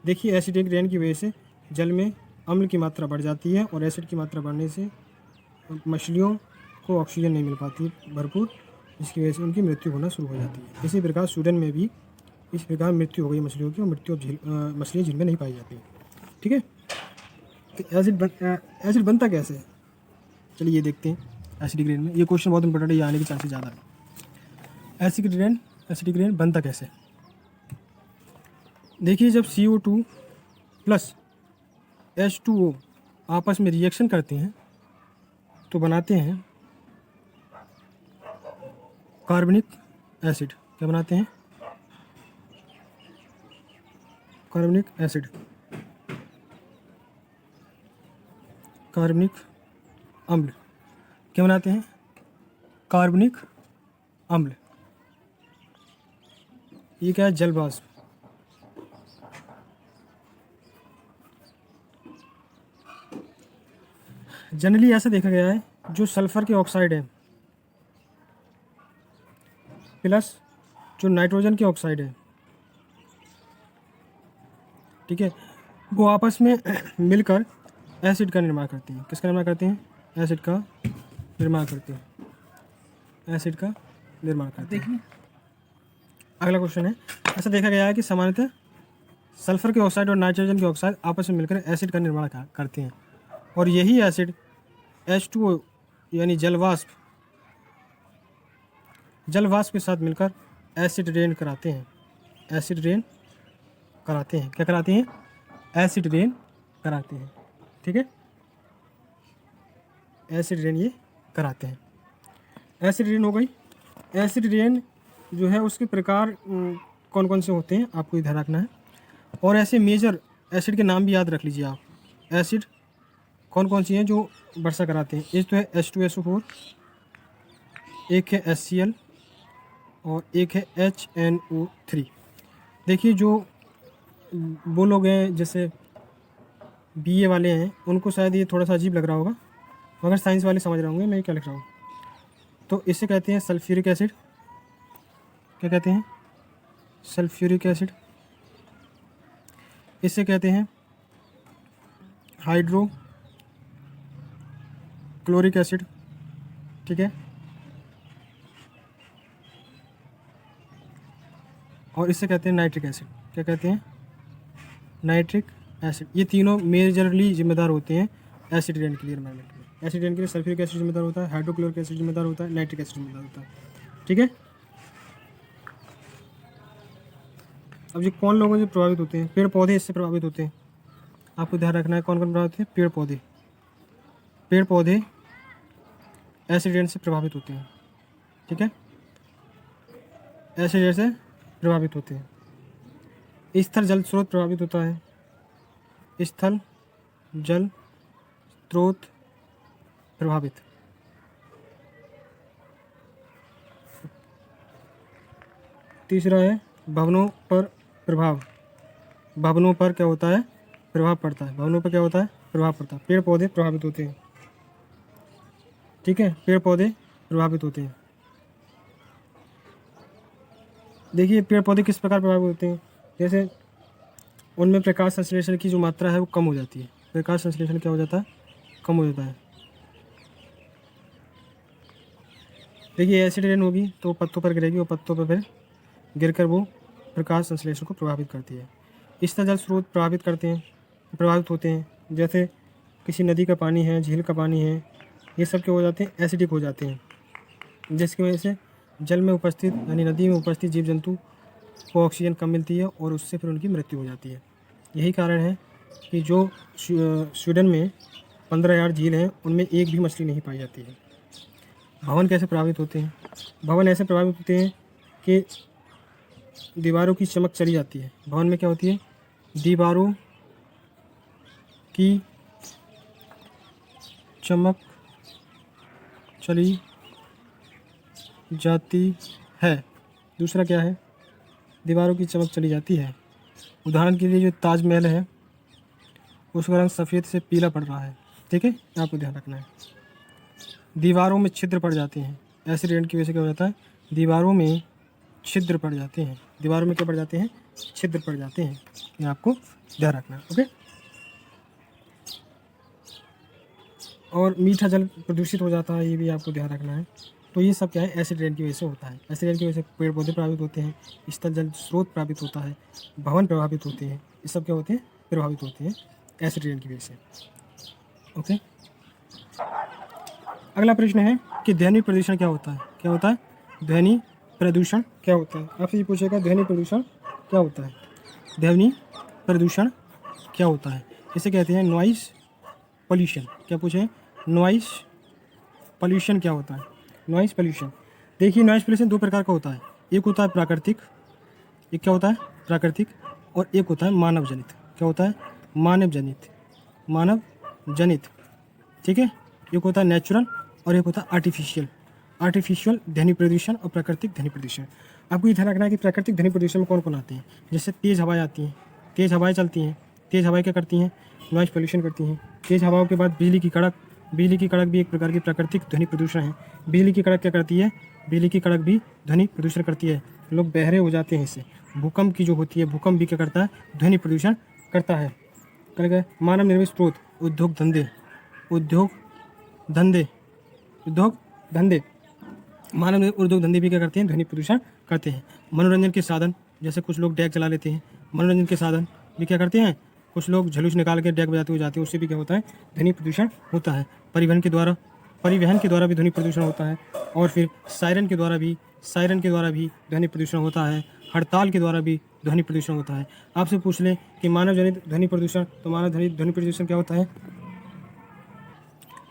Speaker 1: देखिए एसिडिक रेन की वजह से जल में अम्ल की मात्रा बढ़ जाती है और एसिड की मात्रा बढ़ने से मछलियों को ऑक्सीजन नहीं मिल पाती भरपूर, जिसकी वजह से उनकी मृत्यु होना शुरू हो जाती है। इसी प्रकार स्वीडन में भी इस प्रकार मृत्यु हो गई मछलियों की, और मछलियाँ झील में नहीं पाई जाती। ठीक है, तो एसिड बनता कैसे है, चलिए ये देखते हैं। एसिडिक रेन में ये क्वेश्चन बहुत इंपॉर्टेंट है, ये आने के चांसेस ज़्यादा है। एसिडिक रेन बनता कैसे? देखिए जब CO2 प्लस H2O आपस में रिएक्शन करते हैं तो बनाते हैं कार्बनिक एसिड। क्या बनाते हैं? कार्बनिक एसिड, कार्बनिक अम्ल। क्या बनाते हैं? कार्बनिक अम्ल। ये क्या है? जल वाष्प। जनरली ऐसा देखा गया है जो सल्फर के ऑक्साइड है प्लस जो नाइट्रोजन के ऑक्साइड है, ठीक है, वो आपस में मिलकर एसिड का निर्माण करते हैं। किसका निर्माण करते हैं? एसिड का निर्माण करते हैं। एसिड का निर्माण करते हैं। अगला क्वेश्चन है, ऐसा देखा गया है कि सामान्यतः सल्फर के ऑक्साइड और नाइट्रोजन के ऑक्साइड आपस में मिलकर एसिड का निर्माण करते हैं, और यही एसिड H2O यानी जलवाष्प के साथ मिलकर एसिड रेन कराते हैं। एसिड रेन कराते हैं। क्या कराते हैं? एसिड रेन कराते हैं। ठीक है, एसिड रेन ये कराते हैं। एसिड रेन हो गई। एसिड रेन जो है उसके प्रकार कौन कौन से होते हैं आपको ध्यान रखना है, और ऐसे मेजर एसिड के नाम भी याद रख लीजिए आप। एसिड कौन कौन सी हैं जो वर्षा कराते हैं? एक तो है H2SO4, एक है HCl और एक है HNO3। देखिए जो वो लोग हैं जैसे BA वाले हैं उनको शायद ये थोड़ा सा अजीब लग रहा होगा, मगर साइंस वाले समझ रहे होंगे मैं क्या लिख रहा हूँ। तो इसे कहते हैं सल्फ्यूरिक एसिड। क्या कहते हैं? Sulphuric acid. इसे कहते हैं हाइड्रो क्लोरिक एसिड। ठीक है, और इसे कहते हैं नाइट्रिक एसिड। क्या कहते हैं? Nitric acid. ये तीनों मेजरली जिम्मेदार होते हैं एसिड रेन के लिए, एनवायरमेंट में। एसिड रेन के लिए सल्फ्यूरिक एसिड जिम्मेदार होता है, हाइड्रोक्लोरिक एसिड जिम्मेदार होता है, नाइट्रिक एसिड जिम्मेदार होता है। ठीक है, अब ये कौन लोग हैं जो प्रभावित होते हैं? पेड़ पौधे इससे प्रभावित होते हैं। आपको ध्यान रखना है कौन कौन प्रभावित होते हैं? पेड़ पौधे। पेड़ पौधे एसिड रेन से प्रभावित होते हैं। ठीक है, एसिड रेन से प्रभावित होते हैं। स्थल जल स्रोत प्रभावित होता है। स्थल जल स्रोत प्रभावित। तीसरा है भवनों पर प्रभाव। भवनों पर क्या होता है? प्रभाव पड़ता है। भवनों पर क्या होता है? प्रभाव पड़ता है। पेड़ पौधे प्रभावित होते हैं। ठीक है, पेड़ पौधे प्रभावित होते हैं। देखिए पेड़ पौधे किस प्रकार प्रभावित होते हैं, जैसे उनमें प्रकाश संश्लेषण की जो मात्रा है वो कम हो जाती है। प्रकाश संश्लेषण क्या हो जाता है? कम हो जाता है। देखिए एसिड रेन होगी तो पत्तों पर गिरेगी और पत्तों पर फिर गिरकर वो प्रकाश संश्लेषण को प्रभावित करती है। इस तरह जल स्रोत प्रभावित होते हैं, जैसे किसी नदी का पानी है, झील का पानी है, ये सब क्या हो जाते हैं? एसिडिक हो जाते हैं, जिसकी वजह से जल में उपस्थित यानी नदी में उपस्थित जीव जंतु को ऑक्सीजन कम मिलती है और उससे फिर उनकी मृत्यु हो जाती है। यही कारण है कि जो स्वीडन में 15,000 झील हैं उनमें एक भी मछली नहीं पाई जाती है। भवन कैसे प्रभावित होते हैं? भवन ऐसे प्रभावित होते हैं कि दीवारों की चमक चली जाती है। भवन में क्या होती है? दीवारों की चमक चली जाती है। दूसरा क्या है? दीवारों की चमक चली जाती है। उदाहरण के लिए जो ताजमहल है उसका रंग सफ़ेद से पीला पड़ रहा है। ठीक है, आपको ध्यान रखना है। दीवारों में छिद्र पड़ जाते हैं, एसिड रेन की वजह से क्या हो जाता है, दीवारों में छिद्र पड़ जाते हैं। दीवारों में क्या पड़ जाते हैं, छिद्र पड़ जाते हैं। ये आपको ध्यान रखना है। ओके। और मीठा जल प्रदूषित हो जाता है, ये भी आपको ध्यान रखना है। तो ये सब क्या है, एसिड रेन की वजह से होता है। एसिड रेन की वजह से पेड़ पौधे प्रभावित होते हैं, स्थल जल स्रोत प्रभावित होता है, भवन प्रभावित होते हैं। ये सब क्या होते हैं, प्रभावित होते हैं एसिड रेन की वजह से। ओके। अगला प्रश्न है कि ध्वनि प्रदूषण क्या होता है। क्या होता है, ध्वनि प्रदूषण क्या होता है। आपसे ये पूछेगा ध्वनि प्रदूषण क्या होता है। ध्वनि प्रदूषण क्या होता है, इसे कहते हैं नॉइस पॉल्यूशन। क्या पूछे, नॉइस पॉल्यूशन क्या होता है। नॉइस पॉल्यूशन, देखिए नॉइस पॉल्यूशन दो प्रकार का होता है। एक होता है प्राकृतिक, एक क्या होता है, प्राकृतिक, और एक होता है मानव जनित। क्या होता है, मानव जनित, मानव जनित। ठीक है, एक होता है नेचुरल और एक होता है आर्टिफिशियल। आर्टिफिशियल ध्वनि प्रदूषण और प्राकृतिक ध्वनि प्रदूषण। आपको ये ध्यान रखना है कि प्राकृतिक ध्वनि प्रदूषण में कौन कौन आते हैं। जैसे तेज़ हवाएं आती हैं, तेज़ हवाएं चलती हैं। तेज़ हवाएं क्या करती हैं, नॉइस पॉल्यूशन करती हैं। तेज़ हवाओं के बाद बिजली की कड़क, बिजली की कड़क भी एक प्रकार की प्राकृतिक ध्वनि प्रदूषण है। बिजली की कड़क क्या करती है, बिजली की कड़क भी ध्वनि प्रदूषण करती है, लोग बहरे हो जाते हैं इससे। भूकंप की जो होती है, भूकंप भी क्या करता है, ध्वनि प्रदूषण करता है। कर गए मानव निर्मित स्रोत, उद्योग धंधे, उद्योग धंधे, उद्योग धंधे, मानव उद्योग धंधे भी क्या करते हैं, ध्वनि प्रदूषण करते हैं। मनोरंजन के साधन, जैसे कुछ लोग डेक चला लेते हैं, मनोरंजन के साधन भी क्या करते हैं, कुछ लोग झलूस निकाल के डेक बजाते हुए जाते हैं, उससे भी क्या होता है, ध्वनि प्रदूषण होता है। परिवहन के द्वारा भी ध्वनि प्रदूषण होता है। और फिर सायरन के द्वारा भी ध्वनि प्रदूषण होता है। हड़ताल के द्वारा भी ध्वनि प्रदूषण होता है। आपसे पूछ लें कि मानव जनित ध्वनि प्रदूषण, तो मानव ध्वनि प्रदूषण क्या होता है।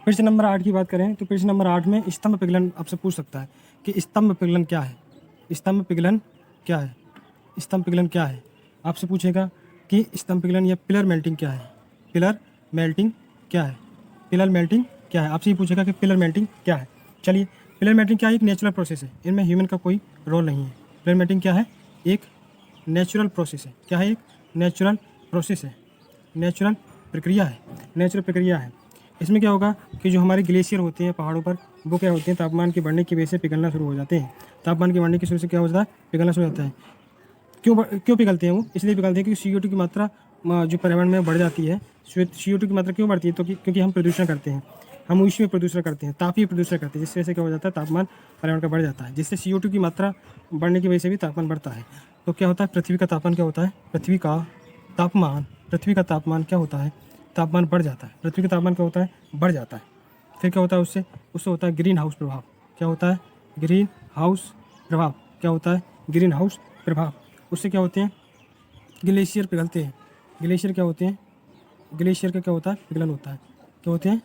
Speaker 1: प्रश्न नंबर 8 की बात करें तो प्रश्न नंबर 8 में स्तंभ पिघलन आपसे पूछ सकता है कि स्तंभ पिघलन क्या है। स्तंभ पिघलन क्या है, स्तंभ पिघलन क्या है। आपसे पूछेगा कि स्तंभ पिघलन या पिलर मेल्टिंग क्या है। पिलर मेल्टिंग क्या है, पिलर मेल्टिंग क्या है। आपसे ये पूछेगा कि पिलर मेल्टिंग क्या है। चलिए, पिलर मेल्टिंग क्या है, एक नेचुरल प्रोसेस है, इनमें ह्यूमन का कोई रोल नहीं है। पिलर मेल्टिंग क्या है, एक नेचुरल प्रोसेस है। क्या है, एक नेचुरल प्रोसेस है, नेचुरल प्रक्रिया है, नेचुरल प्रक्रिया है। इसमें क्या होगा कि जो हमारे ग्लेशियर होते हैं पहाड़ों पर, वो क्या होते हैं, तापमान के बढ़ने की वजह से पिघलना शुरू हो जाते हैं। तापमान के बढ़ने की वजह से क्या होता है, पिघलना शुरू हो जाता है। क्यों पिघलते हैं वो, इसलिए पिघलते हैं क्योंकि CO2 की मात्रा जो पर्यावरण में बढ़ जाती है। CO2 की मात्रा क्यों बढ़ती है, तो क्योंकि हम प्रदूषण करते हैं, हम ऊष्मीय प्रदूषण करते हैं, तापीय प्रदूषण करते हैं, जिससे वजह से क्या हो जाता है, तापमान पर्यावरण का बढ़ जाता है, जिससे CO2 की मात्रा बढ़ने की वजह से भी तापमान बढ़ता है। तो क्या होता है, पृथ्वी का तापमान क्या होता है, पृथ्वी का तापमान क्या होता है, तापमान बढ़ जाता है। पृथ्वी का तापमान क्या होता है, बढ़ जाता है। फिर क्या होता है, उससे होता है ग्रीन हाउस प्रभाव। क्या होता है, ग्रीन हाउस प्रभाव। क्या होता है, ग्रीन हाउस प्रभाव। उससे क्या होते हैं, ग्लेशियर पिघलते हैं। ग्लेशियर क्या होते हैं, ग्लेशियर का क्या होता है, पिघलन होता है। क्या होते हैं,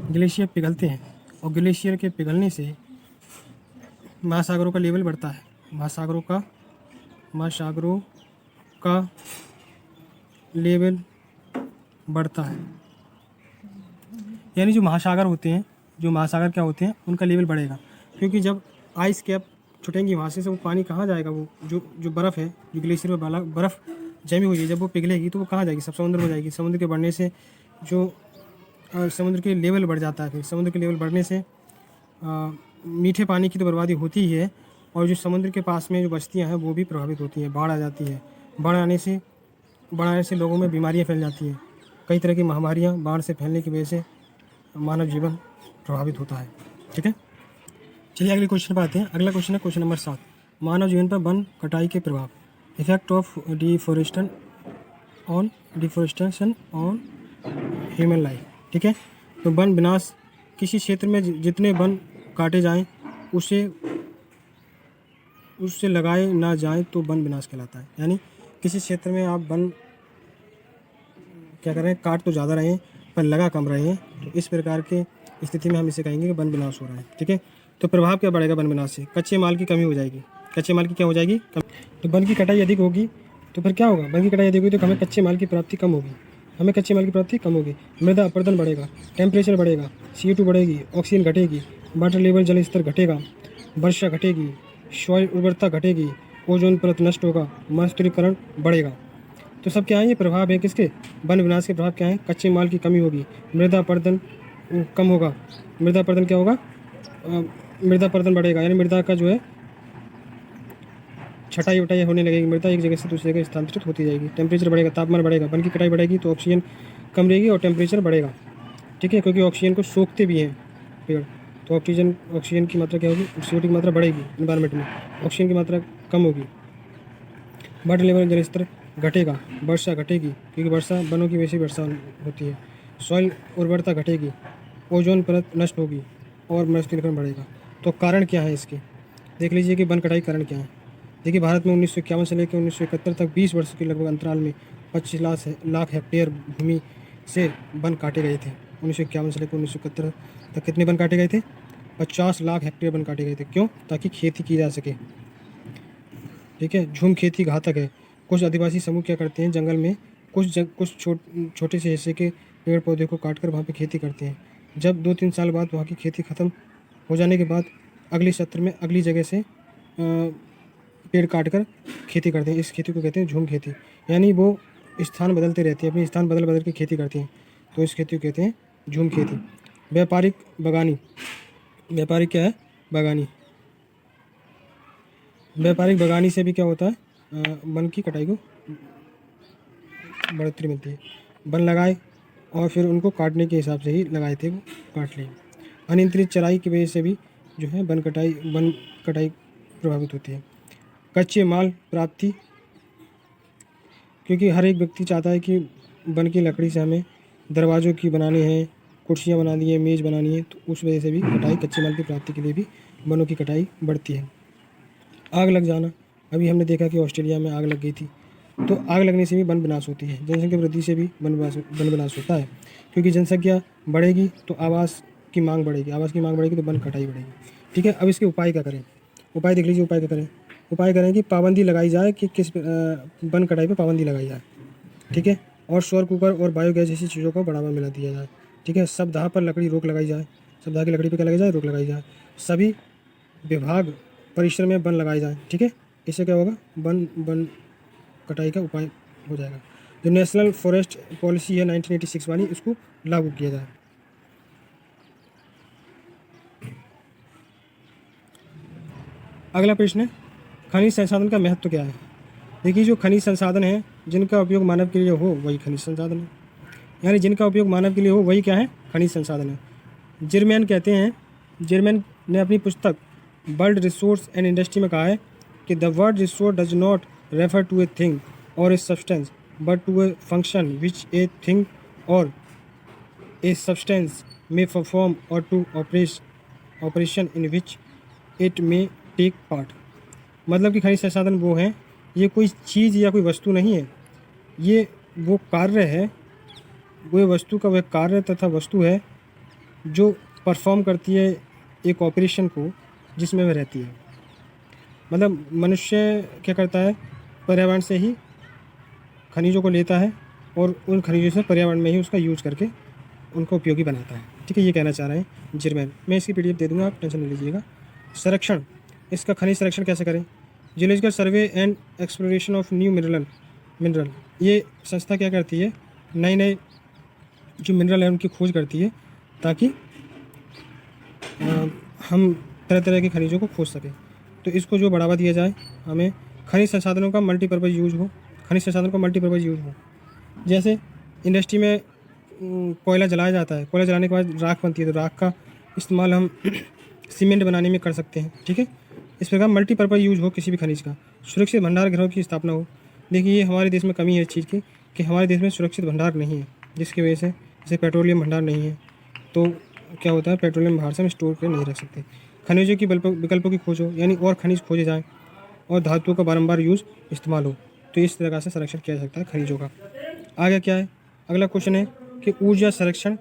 Speaker 1: ग्लेशियर पिघलते हैं। और ग्लेशियर के पिघलने से महासागरों का लेवल बढ़ता है। महासागरों का लेवल बढ़ता है, यानी जो महासागर क्या होते हैं, उनका लेवल बढ़ेगा। क्योंकि जब आइस कैप छुटेंगी वहाँ से वो पानी कहाँ जाएगा, वो जो बर्फ़ है, जो ग्लेशियर में बर्फ़ जमी हुई है, जब वो पिघलेगी तो वो कहाँ जाएगी, सब समुद्र में जाएगी। समुद्र के बढ़ने से जो समुद्र के लेवल बढ़ जाता है। फिर समुद्र के लेवल बढ़ने से मीठे पानी की तो बर्बादी होती ही है, और जो समुद्र के पास में जो बस्तियाँ हैं वो भी प्रभावित होती हैं। बाढ़ आ जाती है, बाढ़ आने से लोगों में बीमारियाँ फैल जाती हैं। कई तरह की महामारियाँ बाढ़ से फैलने की वजह से मानव जीवन प्रभावित होता है। ठीक है, चलिए अगले क्वेश्चन पर आते हैं। अगला क्वेश्चन है क्वेश्चन नंबर 7, मानव जीवन पर वन कटाई के प्रभाव, effect of deforestation on human life. ठीक है, तो वन विनाश, किसी क्षेत्र में जितने वन काटे जाएं उससे लगाए ना जाएं तो वन विनाश कहलाता है। यानी किसी क्षेत्र में आप वन क्या कर रहे हैं, काट तो ज़्यादा रहे हैं पर लगा कम रहे हैं, तो इस प्रकार के स्थिति में हम इसे कहेंगे कि वन विनाश हो रहा है। ठीक है, तो प्रभाव क्या बढ़ेगा वन विनाश से, कच्चे माल की कमी हो जाएगी। कच्चे माल की क्या हो जाएगी, तो वन की कटाई अधिक होगी तो फिर क्या होगा, वन की कटाई अधिक होगी तो हमें कच्चे माल की प्राप्ति कम होगी, मृदा अपरदन बढ़ेगा, टेम्परेचर बढ़ेगा, CO2 बढ़ेगी, ऑक्सीजन घटेगी, वाटर लेवल जल स्तर घटेगा, वर्षा घटेगी, सॉइल उर्वरता घटेगी, ओजोन परत नष्ट होगा, मरुस्थलीकरण बढ़ेगा। तो सब क्या है, ये प्रभाव है किसके, वन विनाश के प्रभाव क्या है, कच्चे माल की कमी होगी, मृदा अपरदन कम होगा, मृदा अपरदन क्या होगा, मृदा अपरदन बढ़ेगा, यानी मृदा का जो है छटाई वटाई होने लगेगी, मृदा एक जगह से दूसरी जगह स्थानांतरित होती जाएगी, टेम्परेचर बढ़ेगा, तापमान बढ़ेगा, वन की कटाई बढ़ेगी तो ऑक्सीजन कम रहेगी और टेम्परेचर बढ़ेगा, ठीक है, क्योंकि ऑक्सीजन को सोखते भी हैं पेड़, तो ऑक्सीजन की मात्रा क्या होगी, CO2 की मात्रा बढ़ेगी इन्वायरमेंट में, ऑक्सीजन की मात्रा कम होगी, वाटर लेवल जल स्तर घटेगा, वर्षा घटेगी क्योंकि वर्षा वनों की वजह से वर्षा होती है, सॉइल उर्वरता घटेगी, ओजोन परत नष्ट होगी और मरुस्थलीकरण बढ़ेगा। तो कारण क्या है इसके, देख लीजिए कि वन कटाई कारण क्या है। देखिए भारत में 1951 से लेकर 1971 तक 20 वर्ष के लगभग अंतराल में 25 लाख हेक्टेयर भूमि से वन काटे गए थे। 1951 से लेकर 1971 तक कितने वन काटे गए थे, 50 लाख हेक्टेयर वन काटे गए थे। क्यों, ताकि खेती की जा सके, ठीक है। झूम खेती घातक है। कुछ आदिवासी समूह क्या करते हैं, जंगल में कुछ छोटे से हिस्से के पेड़ पौधे को काटकर वहाँ पे खेती करते हैं। जब 2-3 साल बाद वहाँ की खेती ख़त्म हो जाने के बाद अगले सत्र में अगली जगह से पेड़ काटकर खेती करते हैं। इस खेती को कहते हैं झूम खेती, यानी वो स्थान बदलते रहते हैं, अपनी स्थान बदल बदल के खेती करते हैं, तो इस खेती को कहते हैं झूम खेती। व्यापारिक बगानी, व्यापारिक क्या है, बगानी, व्यापारिक बगानी से भी क्या होता है, वन की कटाई को बढ़ोतरी मिलती है। वन लगाए और फिर उनको काटने के हिसाब से ही लगाए थे, वो काट लिए। अनियंत्रित चराई की वजह से भी जो है वन कटाई प्रभावित होती है। कच्चे माल प्राप्ति, क्योंकि हर एक व्यक्ति चाहता है कि वन की लकड़ी से हमें दरवाज़ों की बनानी है, कुर्सियाँ बनानी है, मेज़ बनानी है, तो उस वजह से भी कटाई, कच्चे माल की प्राप्ति के लिए भी वनों की कटाई बढ़ती है। आग लग जाना, अभी हमने देखा कि ऑस्ट्रेलिया में आग लग गई थी, तो आग लगने से भी वन विनाश होती है। जनसंख्या वृद्धि से भी वन विनाश होता है, क्योंकि जनसंख्या बढ़ेगी तो आवास की मांग बढ़ेगी, आवास की मांग बढ़ेगी तो वन कटाई बढ़ेगी, ठीक है। अब इसके उपाय क्या करें, उपाय देख लीजिए, उपाय क्या करें, उपाय करें कि पाबंदी लगाई जाए कि किस वन कटाई पर पाबंदी लगाई जाए, ठीक है। और सौर कुकर और बायोगैस जैसी चीज़ों को बढ़ावा मिला दिया जाए, ठीक है। सप्ताह पर लकड़ी रोक लगाई जाए, सप्ताह की लकड़ी पर क्या लगाई जाए, रोक लगाई जाए। सभी विभाग परिसर में वन लगाए जाए, ठीक है। इससे क्या होगा, वन कटाई का उपाय हो जाएगा। जो नेशनल फॉरेस्ट पॉलिसी है 1986 वाली, इसको लागू किया जाए। अगला प्रश्न है, खनिज संसाधन का महत्व क्या है। देखिए, जो खनिज संसाधन है जिनका उपयोग मानव के लिए हो वही खनिज संसाधन है, यानी जिनका उपयोग मानव के लिए हो वही क्या है, खनिज संसाधन है। जिरमैन कहते हैं, जिरमैन ने अपनी पुस्तक वर्ल्ड रिसोर्स एंड इंडस्ट्री में कहा है कि the word resource does not refer to a thing or a substance but to a function which a thing or a substance may perform or to operation in which it may take part. मतलब कि खनिज संसाधन वो हैं, ये कोई चीज़ या कोई वस्तु नहीं है, ये वो कार्य है, वो वस्तु का वह कार्य तथा वस्तु है जो परफॉर्म करती है एक ऑपरेशन को जिसमें वह रहती है। मतलब मनुष्य क्या करता है, पर्यावरण से ही खनिजों को लेता है और उन खनिजों से पर्यावरण में ही उसका यूज करके उनको उपयोगी बनाता है, ठीक है। ये कहना चाह रहे हैं जिरमैन। मैं इसकी PDF दे दूंगा, आप टेंशन नहीं लीजिएगा। संरक्षण, इसका खनिज संरक्षण कैसे करें। Geological survey and exploration of new mineral, ये संस्था क्या करती है, नए नए जो मिनरल है उनकी खोज करती है ताकि हम तरह तरह के खनिजों को खोज सकें। तो इसको जो बढ़ावा दिया जाए, हमें खनिज संसाधनों का मल्टीपर्पज़ यूज हो, खनिज संसाधनों का मल्टीपर्पज़ यूज हो। जैसे इंडस्ट्री में कोयला जलाया जाता है, कोयला जलाने के बाद राख बनती है, तो राख का इस्तेमाल हम सीमेंट बनाने में कर सकते हैं, ठीक है। इस प्रकार मल्टीपर्पज़ यूज हो किसी भी खनिज का। सुरक्षित भंडार गृहों की स्थापना हो। देखिए, ये हमारे देश में कमी है इस चीज़ की कि हमारे देश में सुरक्षित भंडार नहीं है, जिसकी वजह से जैसे पेट्रोलियम भंडार नहीं है, तो क्या होता है, पेट्रोलियम बाहर से हम स्टोर कर नहीं रख सकते। खनिजों की विकल्पों की खोज हो, यानी और खनिज खोजे जाएँ और धातुओं का बारंबार यूज़ इस्तेमाल हो, तो इस तरह से संरक्षण किया जा सकता है खनिजों का। आगे क्या है, अगला क्वेश्चन है कि ऊर्जा संरक्षण,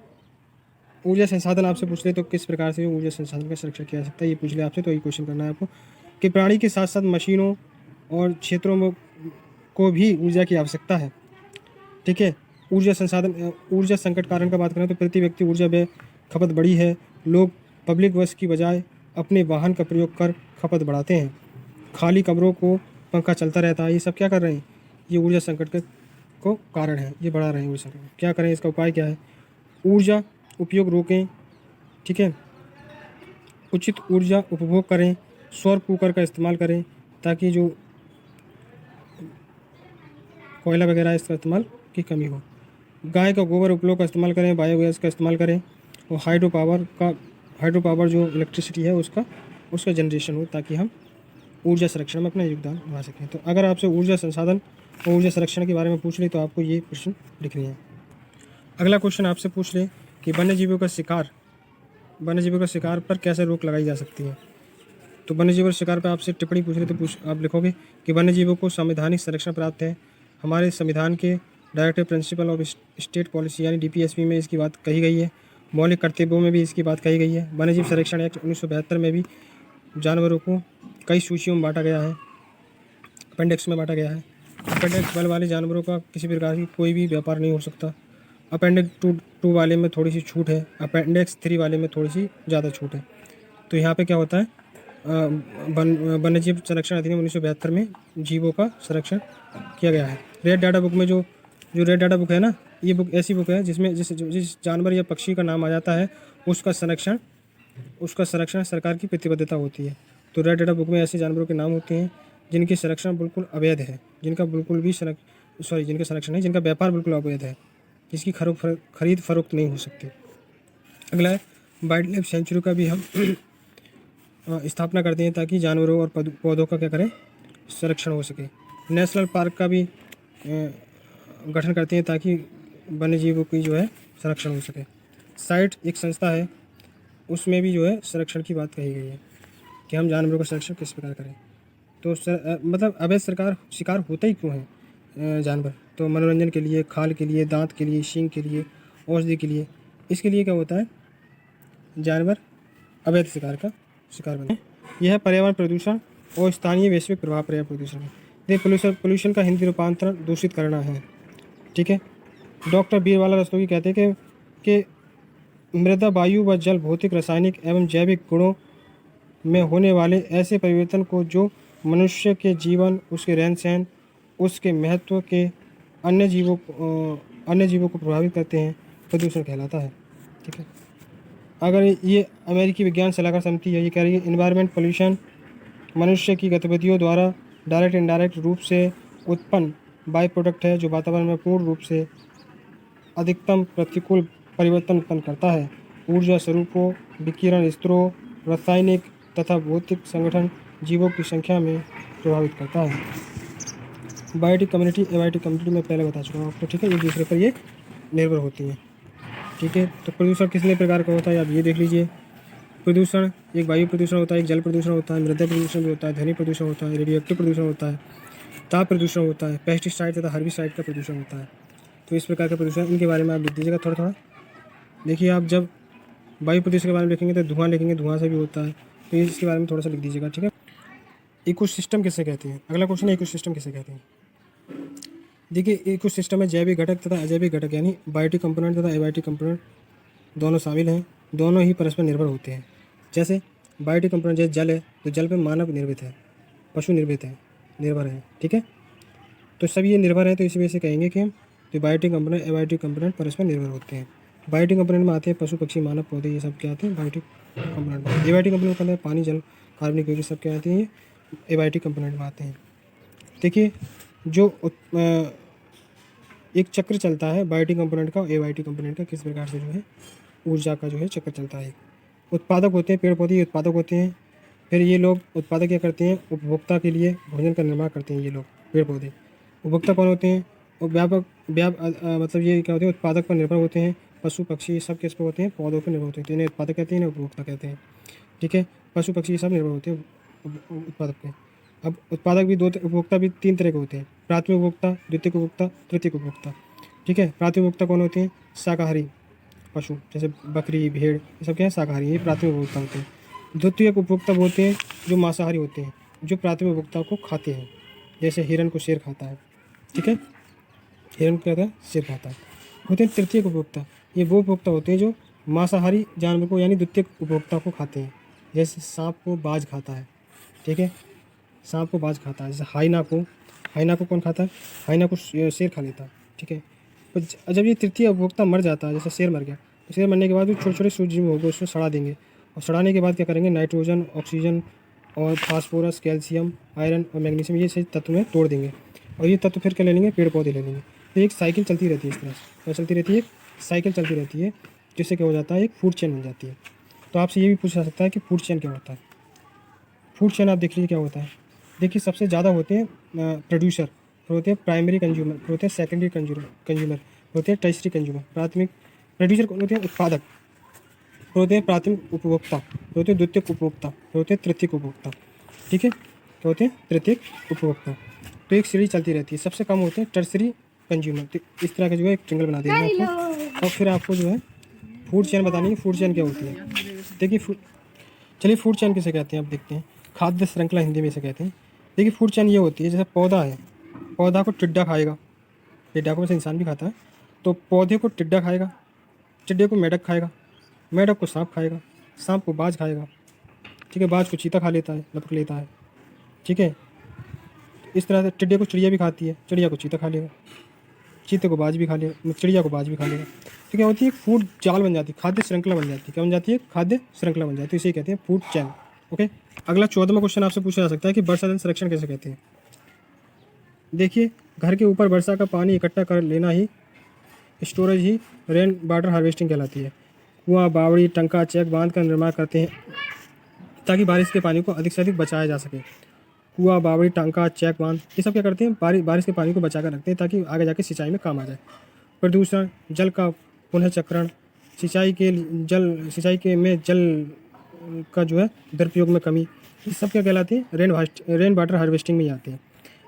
Speaker 1: ऊर्जा संसाधन आपसे पूछ ले तो किस प्रकार से ऊर्जा संसाधन का संरक्षण किया जा सकता है, ये पूछ ले आपसे, तो ये क्वेश्चन करना है आपको कि प्राणी के साथ साथ मशीनों और क्षेत्रों में को भी ऊर्जा की आवश्यकता है, ठीक है। ऊर्जा संकट कारण का बात करें तो प्रति व्यक्ति ऊर्जा व्यय खपत बढ़ी है। लोग पब्लिक बस की बजाय अपने वाहन का प्रयोग कर खपत बढ़ाते हैं। खाली कमरों को पंखा चलता रहता है, ये सब क्या कर रहे हैं, ये ऊर्जा संकट का को कारण है, ये बढ़ा रहे हैं ऊर्जा को। क्या करें, इसका उपाय क्या है? ऊर्जा उपयोग रोकें, ठीक है, उचित ऊर्जा उपभोग करें, सौर कुकर का इस्तेमाल करें ताकि जो कोयला वगैरह है इसका इस्तेमाल की कमी हो। गाय का गोबर उपयोग का इस्तेमाल करें, बायोगैस का इस्तेमाल करें, और हाइड्रो पावर जो इलेक्ट्रिसिटी है उसका जनरेशन हो ताकि हम ऊर्जा संरक्षण में अपना योगदान निभा सकें। तो अगर आपसे ऊर्जा संसाधन और ऊर्जा संरक्षण के बारे में पूछ ले तो आपको ये प्रश्न लिखने हैं। अगला क्वेश्चन आपसे पूछ ले कि वन्यजीवों का शिकार पर कैसे रोक लगाई जा सकती है। तो वन्यजीवों के शिकार पर आपसे टिप्पणी पूछ ले तो आप लिखोगे कि वन्यजीवों को संवैधानिक संरक्षण प्राप्त है। हमारे संविधान के directive principle of state policy यानी DPSP में इसकी बात कही गई है। मौलिक कर्तव्यों में भी इसकी बात कही गई है। वन्यजीव संरक्षण एक्ट 1972 में भी जानवरों को कई सूचियों में बांटा गया है, अपेंडिक्स में बांटा गया है। अपेंडिक्स बल वाले जानवरों का किसी प्रकार की कोई भी व्यापार नहीं हो सकता। अपेंडिक्स टू वाले में थोड़ी सी छूट है, अपेंडिक्स 3 वाले में थोड़ी सी ज़्यादा छूट है। तो यहाँ पे क्या होता है, वन्यजीव संरक्षण अधिनियम 1972 में जीवों का संरक्षण किया गया है। रेड डाटा बुक में जो रेड डाटा बुक है ना, ये बुक ऐसी बुक है जिसमें जिस जानवर या पक्षी का नाम आ जाता है उसका संरक्षण सरकार की प्रतिबद्धता होती है। तो रेड डाटा बुक में ऐसे जानवरों के नाम होते हैं जिनके संरक्षण बिल्कुल अवैध है, जिनका व्यापार बिल्कुल अवैध है, जिसकी खरीद फरोख्त नहीं हो सकती। अगला है वाइल्ड लाइफ सेंचुरी का भी हम स्थापना करते हैं ताकि जानवरों और पौधों का क्या करें, संरक्षण हो सके। नेशनल पार्क का भी गठन करते हैं ताकि वन्य जीवों की जो है संरक्षण हो सके। साइट एक संस्था है, उसमें भी जो है संरक्षण की बात कही गई है कि हम जानवरों का संरक्षण किस प्रकार करें। तो मतलब अवैध शिकार होता ही क्यों है जानवर? तो मनोरंजन के लिए, खाल के लिए, दांत के लिए, सींग के लिए, औषधि के लिए, इसके लिए क्या होता है, जानवर अवैध शिकार बने। यह है पर्यावरण प्रदूषण और स्थानीय वैश्विक प्रभाव पर्यावरण प्रदूषण है। पोल्यूशन का हिंदी रूपांतरण दूषित करना है, ठीक है। डॉक्टर बीरवाला रस्तोगी कहते हैं कि मृदा, वायु व जल भौतिक, रासायनिक एवं जैविक गुणों में होने वाले ऐसे परिवर्तन को जो मनुष्य के जीवन, उसके रहन सहन, उसके महत्व के अन्य जीवों को प्रभावित करते हैं, प्रदूषण कहलाता है, ठीक है। अगर ये अमेरिकी विज्ञान सलाहकार समिति है, ये कह रही है इन्वायरमेंट पोल्यूशन मनुष्य की गतिविधियों द्वारा डायरेक्ट इनडायरेक्ट रूप से उत्पन्न बाई प्रोडक्ट है जो वातावरण में पूर्ण रूप से अधिकतम प्रतिकूल परिवर्तन उत्पन्न करता है। ऊर्जा स्वरूपों, विकिरण स्तरों, रासायनिक तथा भौतिक संगठन जीवों की संख्या में प्रभावित करता है। बायोटिक कम्युनिटी, एबायोटिक कम्युनिटी में पहले बता चुका हूँ आपको, ठीक है। एक दूसरे पर ये निर्भर होती हैं, ठीक है। तो प्रदूषण कितने प्रकार का होता है आप ये देख लीजिए। प्रदूषण, एक वायु प्रदूषण होता है, एक जल प्रदूषण होता है, मृदा प्रदूषण भी होता है, ध्वनि प्रदूषण होता है, रेडियोएक्टिव प्रदूषण होता है, ताप प्रदूषण होता है, पेस्टिसाइड तथा हर्बिसाइड का प्रदूषण होता है। तो इस प्रकार का प्रदूषण, इनके बारे में आप लिख दीजिएगा थोड़ा थोड़ा। देखिए, आप जब वायु प्रदूषण के बारे में लिखेंगे तो धुआं लिखेंगे, धुआं से भी होता है, तो इसके बारे में थोड़ा सा लिख दीजिएगा, ठीक है। इकोसिस्टम किसे कहते हैं? अगला क्वेश्चन है इकोसिस्टम किसे कहते हैं। देखिए, इकोसिस्टम में जैविक घटक तथा अजैविक घटक यानी बायोटिक कंपोनेंट तथा एबायोटिक कंपोनेंट दोनों शामिल हैं। दोनों ही परस्पर निर्भर होते हैं। जैसे बायोटिक कंपोनेंट जैसे जल है, तो जल पे मानव निर्मित है, पशु निर्भर है, ठीक है। तो सब ये निर्भर है, तो इसी वजह से कहेंगे कि तो बायोटिक कंपोनेंट, एबायोटिक कंपोनेंट परस्पर निर्भर होते हैं। बायोटिक कंपोनेंट में आते हैं पशु, पक्षी, मानव, पौधे, ये सब क्या आते हैं बायोटिक कंपोनेंट में। एबायोटिक कंपोनेंट के अंदर पानी, जल, कार्बनिक एसिड सब क्या आते हैं, ये एबायोटिक कंपोनेंट में आते हैं। देखिए, जो एक चक्र चलता है बायोटिक कंपोनेंट का और एबायोटिक कंपोनेंट का, किस प्रकार से जो है ऊर्जा का जो है चक्र चलता है। उत्पादक होते हैं पेड़ पौधे, ये उत्पादक होते हैं। फिर ये लोग उत्पादक क्या करते हैं, उपभोक्ता के लिए भोजन का निर्माण करते हैं। ये लोग पेड़ पौधे उपभोक्ता कौन होते हैं, और मतलब ये क्या होते हैं, उत्पादक पर निर्भर होते हैं। पशु पक्षी ये सब किस पर होते हैं, पौधों पर निर्भर होते हैं। तो इन्हें उत्पादक कहते हैं, इन्हें उपभोक्ता कहते हैं, ठीक है। पशु पक्षी ये सब निर्भर होते हैं उत्पादक पे। अब उत्पादक भी उपभोक्ता भी 3 तरह के होते हैं, प्राथमिक उपभोक्ता, द्वितीयक उपभोक्ता, तृतीयक उपभोक्ता, ठीक है। प्राथमिक उपभोक्ता कौन होते हैं, शाकाहारी पशु जैसे बकरी, भेड़, ये सब क्या है, शाकाहारी, ये प्राथमिक उपभोक्ता होते हैं। द्वितीयक उपभोक्ता होते हैं जो मांसाहारी होते हैं, जो प्राथमिक उपभोक्ता को खाते हैं, जैसे हिरन को शेर खाता है, ठीक है। हिरन को क्या होता है, शेर खाता है। होते हैं तृतीयक उपभोक्ता, ये वो उपभोक्ता होते हैं जो मांसाहारी जानवर को यानी द्वितीयक उपभोक्ता को खाते हैं, जैसे सांप को बाज खाता है, ठीक है। सांप को बाज खाता है। जैसे हाइना को कौन खाता है, हाइना को शेर खा लेता है, ठीक है। तो जब ये तृतीय उपभोक्ता मर जाता है, जैसे शेर मर गया, तो शेर मरने के बाद वो छोटे छोटे सूक्ष्म जीव होंगे, उसको सड़ा देंगे, और सड़ाने के बाद क्या करेंगे, नाइट्रोजन, ऑक्सीजन और फास्फोरस, कैल्शियम, आयरन और मैग्नीशियम, ये सही तत्व में तोड़ देंगे, और ये तत्व फिर क्या ले लेंगे, पेड़ पौधे ले लेंगे। तो एक साइकिल चलती रहती है इस तरह से, क्या चलती रहती है, साइकिल चलती रहती है, जिससे क्या हो जाता है, एक फूड चेन बन जाती है। तो आपसे ये भी पूछा जा सकता है कि फूड चेन क्या होता है। फूड चेन आप देख लीजिए क्या होता है। देखिए सबसे ज़्यादा होते हैं प्रोड्यूसर, फिर होते हैं प्राइमरी कंज्यूमर, फिर होते हैं सेकेंडरी कंज्यूमर, होते हैं टर्सरी कंज्यूमर। प्राथमिक प्रोड्यूसर कौन होते हैं, उत्पादक, फिर होते हैं प्राथमिक उपभोक्ता, फिर होते हैं द्वितीयक उपभोक्ता, फिर होते हैं तृतीयक उपभोक्ता। ठीक है, क्या होते हैं, तृतीयक उपभोक्ता। तो एक सीरीज चलती रहती है। सबसे कम होते हैं टर्सरी कंज्यूमर। तो इस तरह का जो है एक ट्रिंगल बना देंगे आपको, और फिर आपको जो है फूड चेन बतानी है, फूड चेन क्या होती है। देखिए चलिए फूड चेन किसे कहते हैं, अब देखते हैं। खाद्य श्रृंखला हिंदी में इसे कहते हैं। देखिए फूड चेन ये होती है, जैसे पौधा है, पौधा को टिड्डा खाएगा, टिड्डा को वैसे इंसान भी खाता है, तो पौधे को टिड्डा खाएगा, टिड्डे को मेढक खाएगा, मेढक को सांप खाएगा, सांप को बाज खाएगा, ठीक है, बाज को चीता खा लेता है, लपक लेता है, ठीक है। इस तरह से टिड्डे को चिड़िया भी खाती है, चिड़िया को चीता खा लेगा, चीते को बाज भी खा लेगा, चिड़िया को बाज भी खा लेगा। तो क्या होती है, फूड जाल बन जाती है, खाद्य श्रृंखला बन जाती है। क्या बन जाती है, खाद्य श्रृंखला बन जाती है, इसे कहते हैं फूड चेन। ओके, अगला 14वां क्वेश्चन आपसे पूछा जा सकता है कि वर्षा जल संरक्षण कैसे कहते हैं। देखिए घर के ऊपर वर्षा का पानी इकट्ठा कर लेना ही स्टोरेज ही रेन वाटर हार्वेस्टिंग कहलाती है। कुआं, बावड़ी, टंका, चेक बांध का निर्माण करते हैं ताकि बारिश के पानी को अधिक से अधिक बचाया जा सके। कुआं, बावड़ी, टांका, चेक बांध, ये सब क्या करते हैं, बारिश के पानी को बचा कर रखते हैं ताकि आगे जाके सिंचाई में काम आ जाए। प्रदूषण, जल का पुनः चक्रण, सिंचाई के में जल का जो है दुरुपयोग में कमी, ये सब क्या कहलाते हैं, रेन वाटर हार्वेस्टिंग में ही आते हैं।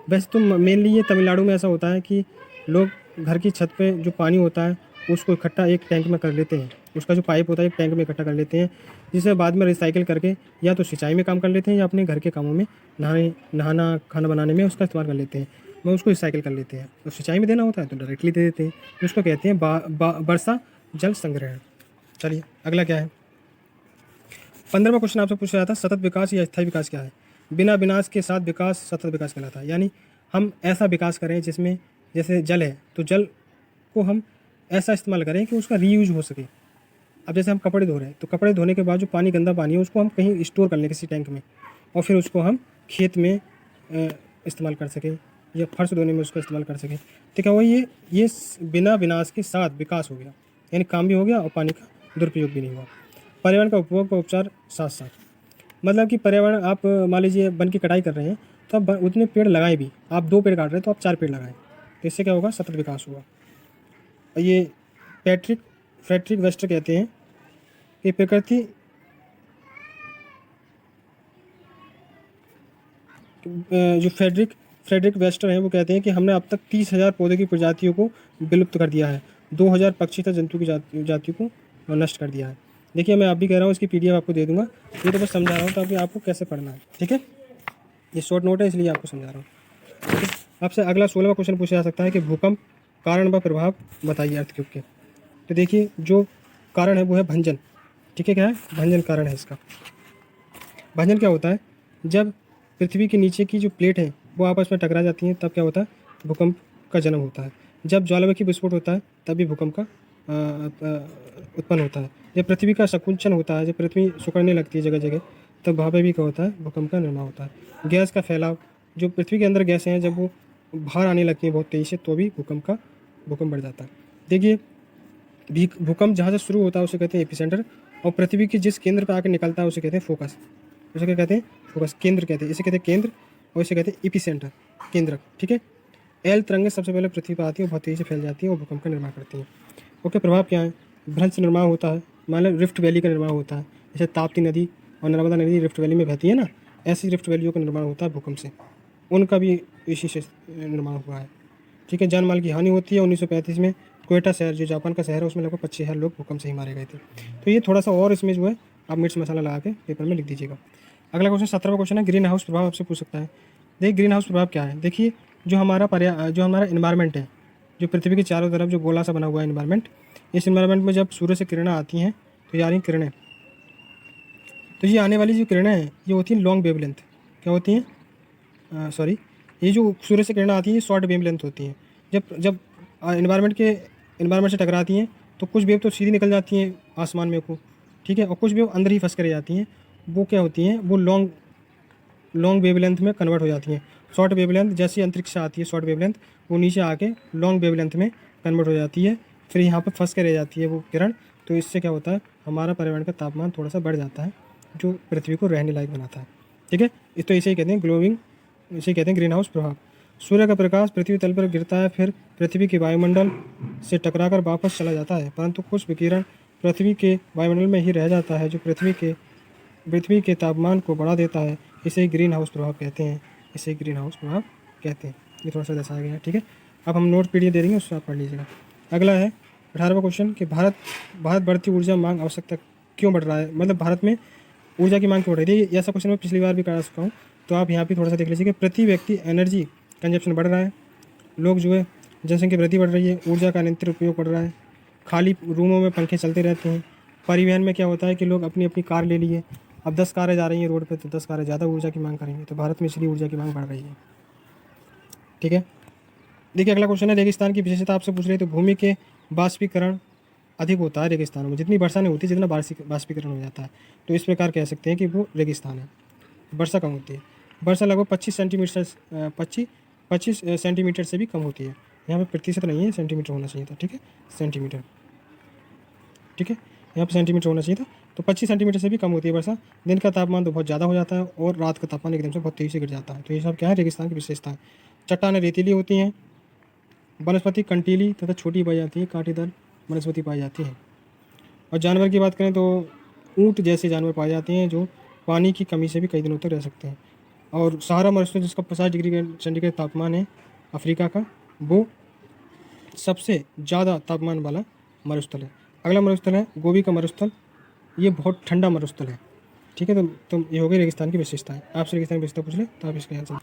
Speaker 1: वैसे तो मेनली ये तमिलनाडु में ऐसा होता है कि लोग घर की छत पे जो पानी होता है उसको इकट्ठा एक टैंक में कर लेते हैं, उसका जो पाइप होता है एक टैंक में इकट्ठा कर लेते हैं, जिसे बाद में रिसाइकिल करके या तो सिंचाई में काम कर लेते हैं या अपने घर के कामों में नहाना खाना बनाने में उसका इस्तेमाल कर लेते हैं, मैं उसको रिसाइकिल कर लेते हैं। तो सिंचाई में देना होता है तो डायरेक्टली दे देते हैं, तो उसको कहते हैं वर्षा जल संग्रहण। चलिए अगला क्या है, 15वां क्वेश्चन आपसे पूछा जाता है, सतत विकास या स्थायी विकास क्या है। बिना विनाश के साथ विकास सतत विकास कहलाता है। यानी हम ऐसा विकास करें जिसमें जैसे जल है तो जल को हम ऐसा इस्तेमाल करें कि उसका रीयूज हो सके। अब जैसे हम कपड़े धो रहे हैं तो कपड़े धोने के बाद जो पानी गंदा पानी है उसको हम कहीं स्टोर कर लें किसी टैंक में, और फिर उसको हम खेत में इस्तेमाल कर सकें या फर्श धोने में उसका इस्तेमाल कर सकें। तो क्या हुआ, ये बिना विनाश के साथ विकास हो गया, यानी काम भी हो गया और पानी का दुरुपयोग भी नहीं हुआ। पर्यावरण का उपभोग व उपचार साथ साथ, मतलब कि पर्यावरण आप मान लीजिए वन की कटाई कर रहे हैं तो आप उतने पेड़ लगाएं भी, आप 2 पेड़ काट रहे हैं तो आप 4 पेड़ लगाएं, तो इससे क्या होगा, सतत विकास होगा। और ये फ्रेडरिक वेस्टर कहते हैं कि प्रकृति जो फ्रेडरिक वेस्टर हैं वो कहते हैं कि हमने अब तक 30,000 पौधे की प्रजातियों को विलुप्त कर दिया है, 2,000 पक्षी तथा जंतु की जातियों को नष्ट कर दिया है। देखिए मैं आप भी कह रहा हूँ, इसकी PDF आपको दे दूंगा, ये तो बस समझा रहा हूँ ताकि आपको कैसे पढ़ना है, ठीक है। ये शॉर्ट नोट है इसलिए आपको समझा रहा हूँ, ठीक है। आपसे अगला 16वां क्वेश्चन पूछा जा सकता है कि भूकंप कारण व प्रभाव बताइए अर्थक्वेक के। तो देखिए जो कारण है वो है भंजन, ठीक है, क्या है, भंजन कारण है इसका। भंजन क्या होता है, जब पृथ्वी के नीचे की जो प्लेट है वो आपस में टकरा जाती हैं तब क्या होता है, भूकंप का जन्म होता है। जब ज्वालामुखी विस्फोट होता है तभी भूकंप का उत्पन्न होता है। जब पृथ्वी का संकुचन होता है, जब पृथ्वी सिकुड़ने लगती है जगह जगह, तब वहाँ पे भी क्या होता है, भूकंप का निर्माण होता है। गैस का फैलाव, जो पृथ्वी के अंदर गैसें हैं जब वो बाहर आने लगती हैं बहुत तेज़ी से तो भी भूकंप बढ़ जाता है। देखिए भूकंप जहाँ से शुरू होता है उसे कहते हैं एपिसेंटर, और पृथ्वी के जिस केंद्र पर आकर निकलता है उसे कहते हैं फोकस। उसे क्या कहते हैं, फोकस, केंद्र कहते हैं, इसे कहते हैं केंद्र, और इसे कहते हैं एपिसेंटर, केंद्रक, ठीक है। एल तरंगें सबसे पहले पृथ्वी पर आती है और बहुत तेज़ी से फैल जाती है और भूकंप का निर्माण करती हैं। ओके, प्रभाव क्या है, भ्रंश निर्माण होता है, मान लो रिफ्ट वैली का निर्माण होता है, जैसे ताप्ती नदी और नर्मदा नदी रिफ्ट वैली में बहती है ना, ऐसी रिफ्ट वैलियों का निर्माण होता है भूकंप से, उनका भी इसी से निर्माण हुआ है, ठीक है। जान माल की हानि होती है। 1935 में क्वेटा शहर जो जापान का शहर है उसमें लगभग 25,000 लोग भूकंप से ही मारे गए थे। तो ये थोड़ा सा और इसमें जो है आप मिर्च मसाला लगा के पेपर में लिख दीजिएगा। अगला क्वेश्चन 17वां क्वेश्चन है, ग्रीन हाउस प्रभाव आपसे पूछ सकता है। देखिए ग्रीन हाउस प्रभाव क्या है, देखिए जो हमारा इन्वायरमेंट है, जो पृथ्वी के चारों तरफ जो गोला सा बना हुआ है इन्वायरमेंट, इस इन्वायरमेंट में जब सूर्य से किरणें आती हैं तो ये आ रही किरणें, तो ये आने वाली जो किरणें हैं ये होती हैं लॉन्ग वेवलेंथ, क्या होती हैं, ये जो सूर्य से किरणें आती हैं ये शॉर्ट वेवलेंथ होती हैं। जब इन्वायरमेंट से टकराती हैं तो कुछ वेव तो सीधी निकल जाती हैं आसमान में को, ठीक है, और कुछ वेव अंदर ही फंस कर रह जाती हैं। वो क्या होती हैं, वो लॉन्ग वेवलेंथ में कन्वर्ट हो जाती हैं। शॉर्ट वेवलेंथ जैसी अंतरिक्ष से आती है शॉर्ट वेवलेंथ, वो नीचे आके लॉन्ग वेवलेंथ में कन्वर्ट हो जाती है, फिर यहाँ पर फंस के रह जाती है वो किरण। तो इससे क्या होता है, हमारा पर्यावरण का तापमान थोड़ा सा बढ़ जाता है, जो पृथ्वी को रहने लायक बनाता है, ठीक है। तो इसे ही कहते हैं ग्लोबिंग, इसे कहते हैं ग्रीन हाउस प्रभाव। सूर्य का प्रकाश पृथ्वी तल पर गिरता है, फिर पृथ्वी के वायुमंडल से टकराकर वापस चला जाता है, परंतु कुछ विकिरण पृथ्वी के वायुमंडल में ही रह जाता है, जो पृथ्वी के तापमान को बढ़ा देता है। इसे ग्रीन हाउस प्रभाव कहते हैं, इसे ग्रीन हाउस प्रभाव कहते हैं। ये थोड़ा सा दर्शाया गया है, ठीक है। अब हम नोट पीडीएफ दे देंगे, उससे आप पढ़ लीजिएगा। अगला है 18वां क्वेश्चन कि भारत बढ़ती ऊर्जा मांग आवश्यकता क्यों बढ़ रहा है, मतलब भारत में ऊर्जा की मांग क्यों बढ़ रही है। ऐसा क्वेश्चन मैं पिछली बार भी करा चुका हूँ, तो आप यहाँ पे थोड़ा सा देख लीजिए कि प्रति व्यक्ति एनर्जी कंजप्शन बढ़ रहा है, लोग जो है जनसंख्या वृद्धि बढ़ रही है, ऊर्जा का अनियंत्रित उपयोग बढ़ रहा है, खाली रूमों में पंखे चलते रहते हैं। परिवहन में क्या होता है कि लोग अपनी अपनी कार ले लिए, अब 10 कारें जा रही हैं रोड पे, तो 10 कारें ज़्यादा ऊर्जा की मांग करेंगे, तो भारत में इसलिए ऊर्जा की मांग बढ़ रही है, ठीक है। देखिए अगला क्वेश्चन है रेगिस्तान की विशेषता आपसे पूछ रहे हैं। तो भूमि के बाष्पीकरण अधिक होता है रेगिस्तानों में, जितनी वर्षा नहीं होती जितना बाष्पीकरण हो जाता है, तो इस प्रकार कह सकते हैं कि वो रेगिस्तान है। वर्षा कम होती है, वर्षा लगभग 25 सेंटीमीटर से भी कम होती है। यहाँ पे प्रतिशत नहीं है, सेंटीमीटर होना चाहिए था, ठीक है, सेंटीमीटर, ठीक है, यहाँ पे सेंटीमीटर होना चाहिए था। तो 25 सेंटीमीटर से भी कम होती है वर्षा। दिन का तापमान तो बहुत ज़्यादा हो जाता है और रात का तापमान एकदम से बहुत तेज़ी से गिर जाता है। तो ये सब क्या है, रेगिस्तान की विशेषता है। चट्टानें रेतीली होती हैं, वनस्पति कंटीली तथा छोटी पाई जाती है, कांटेदार वनस्पति पाई जाती है। और जानवर की बात करें तो ऊँट जैसे जानवर पाए जाते हैं जो पानी की कमी से भी कई दिनों तक रह सकते हैं। और सहारा मरुस्थल जिसका 50 डिग्री सेंटीग्रेड तापमान है अफ्रीका का, वो सबसे ज़्यादा तापमान वाला मरुस्थल है। अगला मरुस्थल है गोबी का मरुस्थल, ये बहुत ठंडा मरुस्थल है, ठीक है। तो ये हो गई रेगिस्तान की विशेषताएं। आपसे रेगिस्तान की विशेषता पूछ ले तो आप इसका आंसर।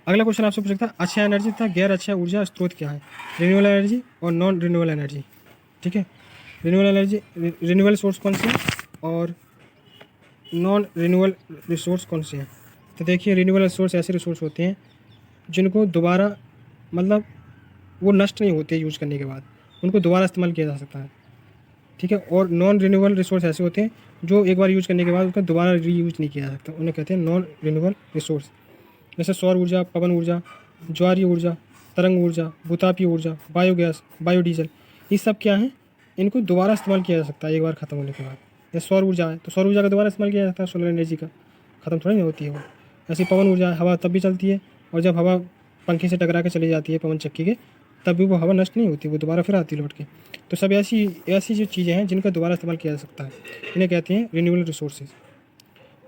Speaker 1: अगला क्वेश्चन आपसे पूछ सकता है अच्छा एनर्जी तथा गैर अच्छा ऊर्जा स्रोत क्या है, रिन्यूएबल एनर्जी और नॉन रिन्यूएबल एनर्जी, ठीक है। रिन्यूएबल सोर्स कौन से हैं और नॉन रिन्यूएबल रिसोर्स कौन से हैं। तो देखिए रिन्यूएबल सोर्स ऐसे रिसोर्स होते हैं जिनको दोबारा, मतलब वो नष्ट नहीं होते यूज़ करने के बाद, उनको दोबारा इस्तेमाल किया जा सकता है, ठीक है। और नॉन रिन्यूएबल रिसोर्स ऐसे होते हैं जो एक बार यूज़ करने के बाद उसका दोबारा रीयूज़ नहीं किया जा सकता, उन्हें कहते हैं नॉन रिन्यूएबल रिसोर्स। जैसे सौर ऊर्जा, पवन ऊर्जा, ज्वारीय ऊर्जा, तरंग ऊर्जा, भूतापीय ऊर्जा, बायोगैस, बायोडीजल, ये सब क्या है, इनको दोबारा इस्तेमाल किया जा सकता है एक बार ख़त्म होने के बाद। जैसे सौर ऊर्जा है तो सौर ऊर्जा का दोबारा इस्तेमाल किया जाता है, सोलर एनर्जी का ख़त्म थोड़ी नहीं होती है वो। ऐसी पवन ऊर्जा है, हवा तब भी चलती है, और जब हवा पंखे से टकरा के चली जाती है पवन चक्की के, तब भी वो हवा नष्ट नहीं होती, वो दोबारा फिर आती है लौट के। तो सब ऐसी जो चीज़ें हैं जिनका दोबारा इस्तेमाल किया जा सकता है, इन्हें कहते हैं रिन्यूएबल रिसोर्सेज।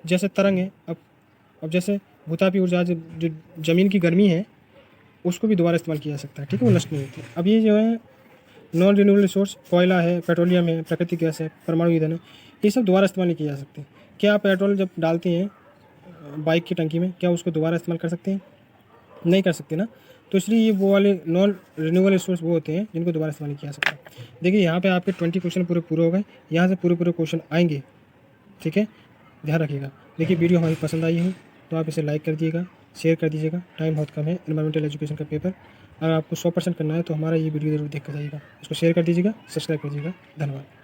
Speaker 1: जैसे तरंग है, अब जैसे भूतापीय ऊर्जा जो ज़मीन की गर्मी है उसको भी दोबारा इस्तेमाल किया जा सकता है, ठीक है, वो नष्ट नहीं होती। अब ये जो है नॉन रिन्यूएबल रिसोर्स, कोयला है, पेट्रोलियम है, प्राकृतिक गैस है, परमाणु ईंधन है, ये सब दोबारा इस्तेमाल नहीं किए जा सकते। क्या आप पेट्रोल जब डालते हैं बाइक की टंकी में, क्या उसको दोबारा इस्तेमाल कर सकते हैं, नहीं कर सकते ना। तो इसलिए ये वो वाले नॉन रिन्यूएबल रिसोर्स वो होते हैं जिनको दोबारा इस्तेमाल नहीं किया जा सकता। देखिए यहाँ पे आपके 20 क्वेश्चन पूरे हो गए, यहाँ से पूरे क्वेश्चन आएंगे, ठीक है, ध्यान रखिएगा। देखिए वीडियो हमारी पसंद आई हो तो आप इसे लाइक कर दीजिएगा, शेयर कर दीजिएगा। टाइम बहुत कम है, एनवायरमेंटल एजुकेशन का पेपर अगर आपको 100% करना है तो हमारा ये वीडियो जरूर देख कर जाइएगा। इसको शेयर कर दीजिएगा, सब्सक्राइब कर दीजिएगा। धन्यवाद।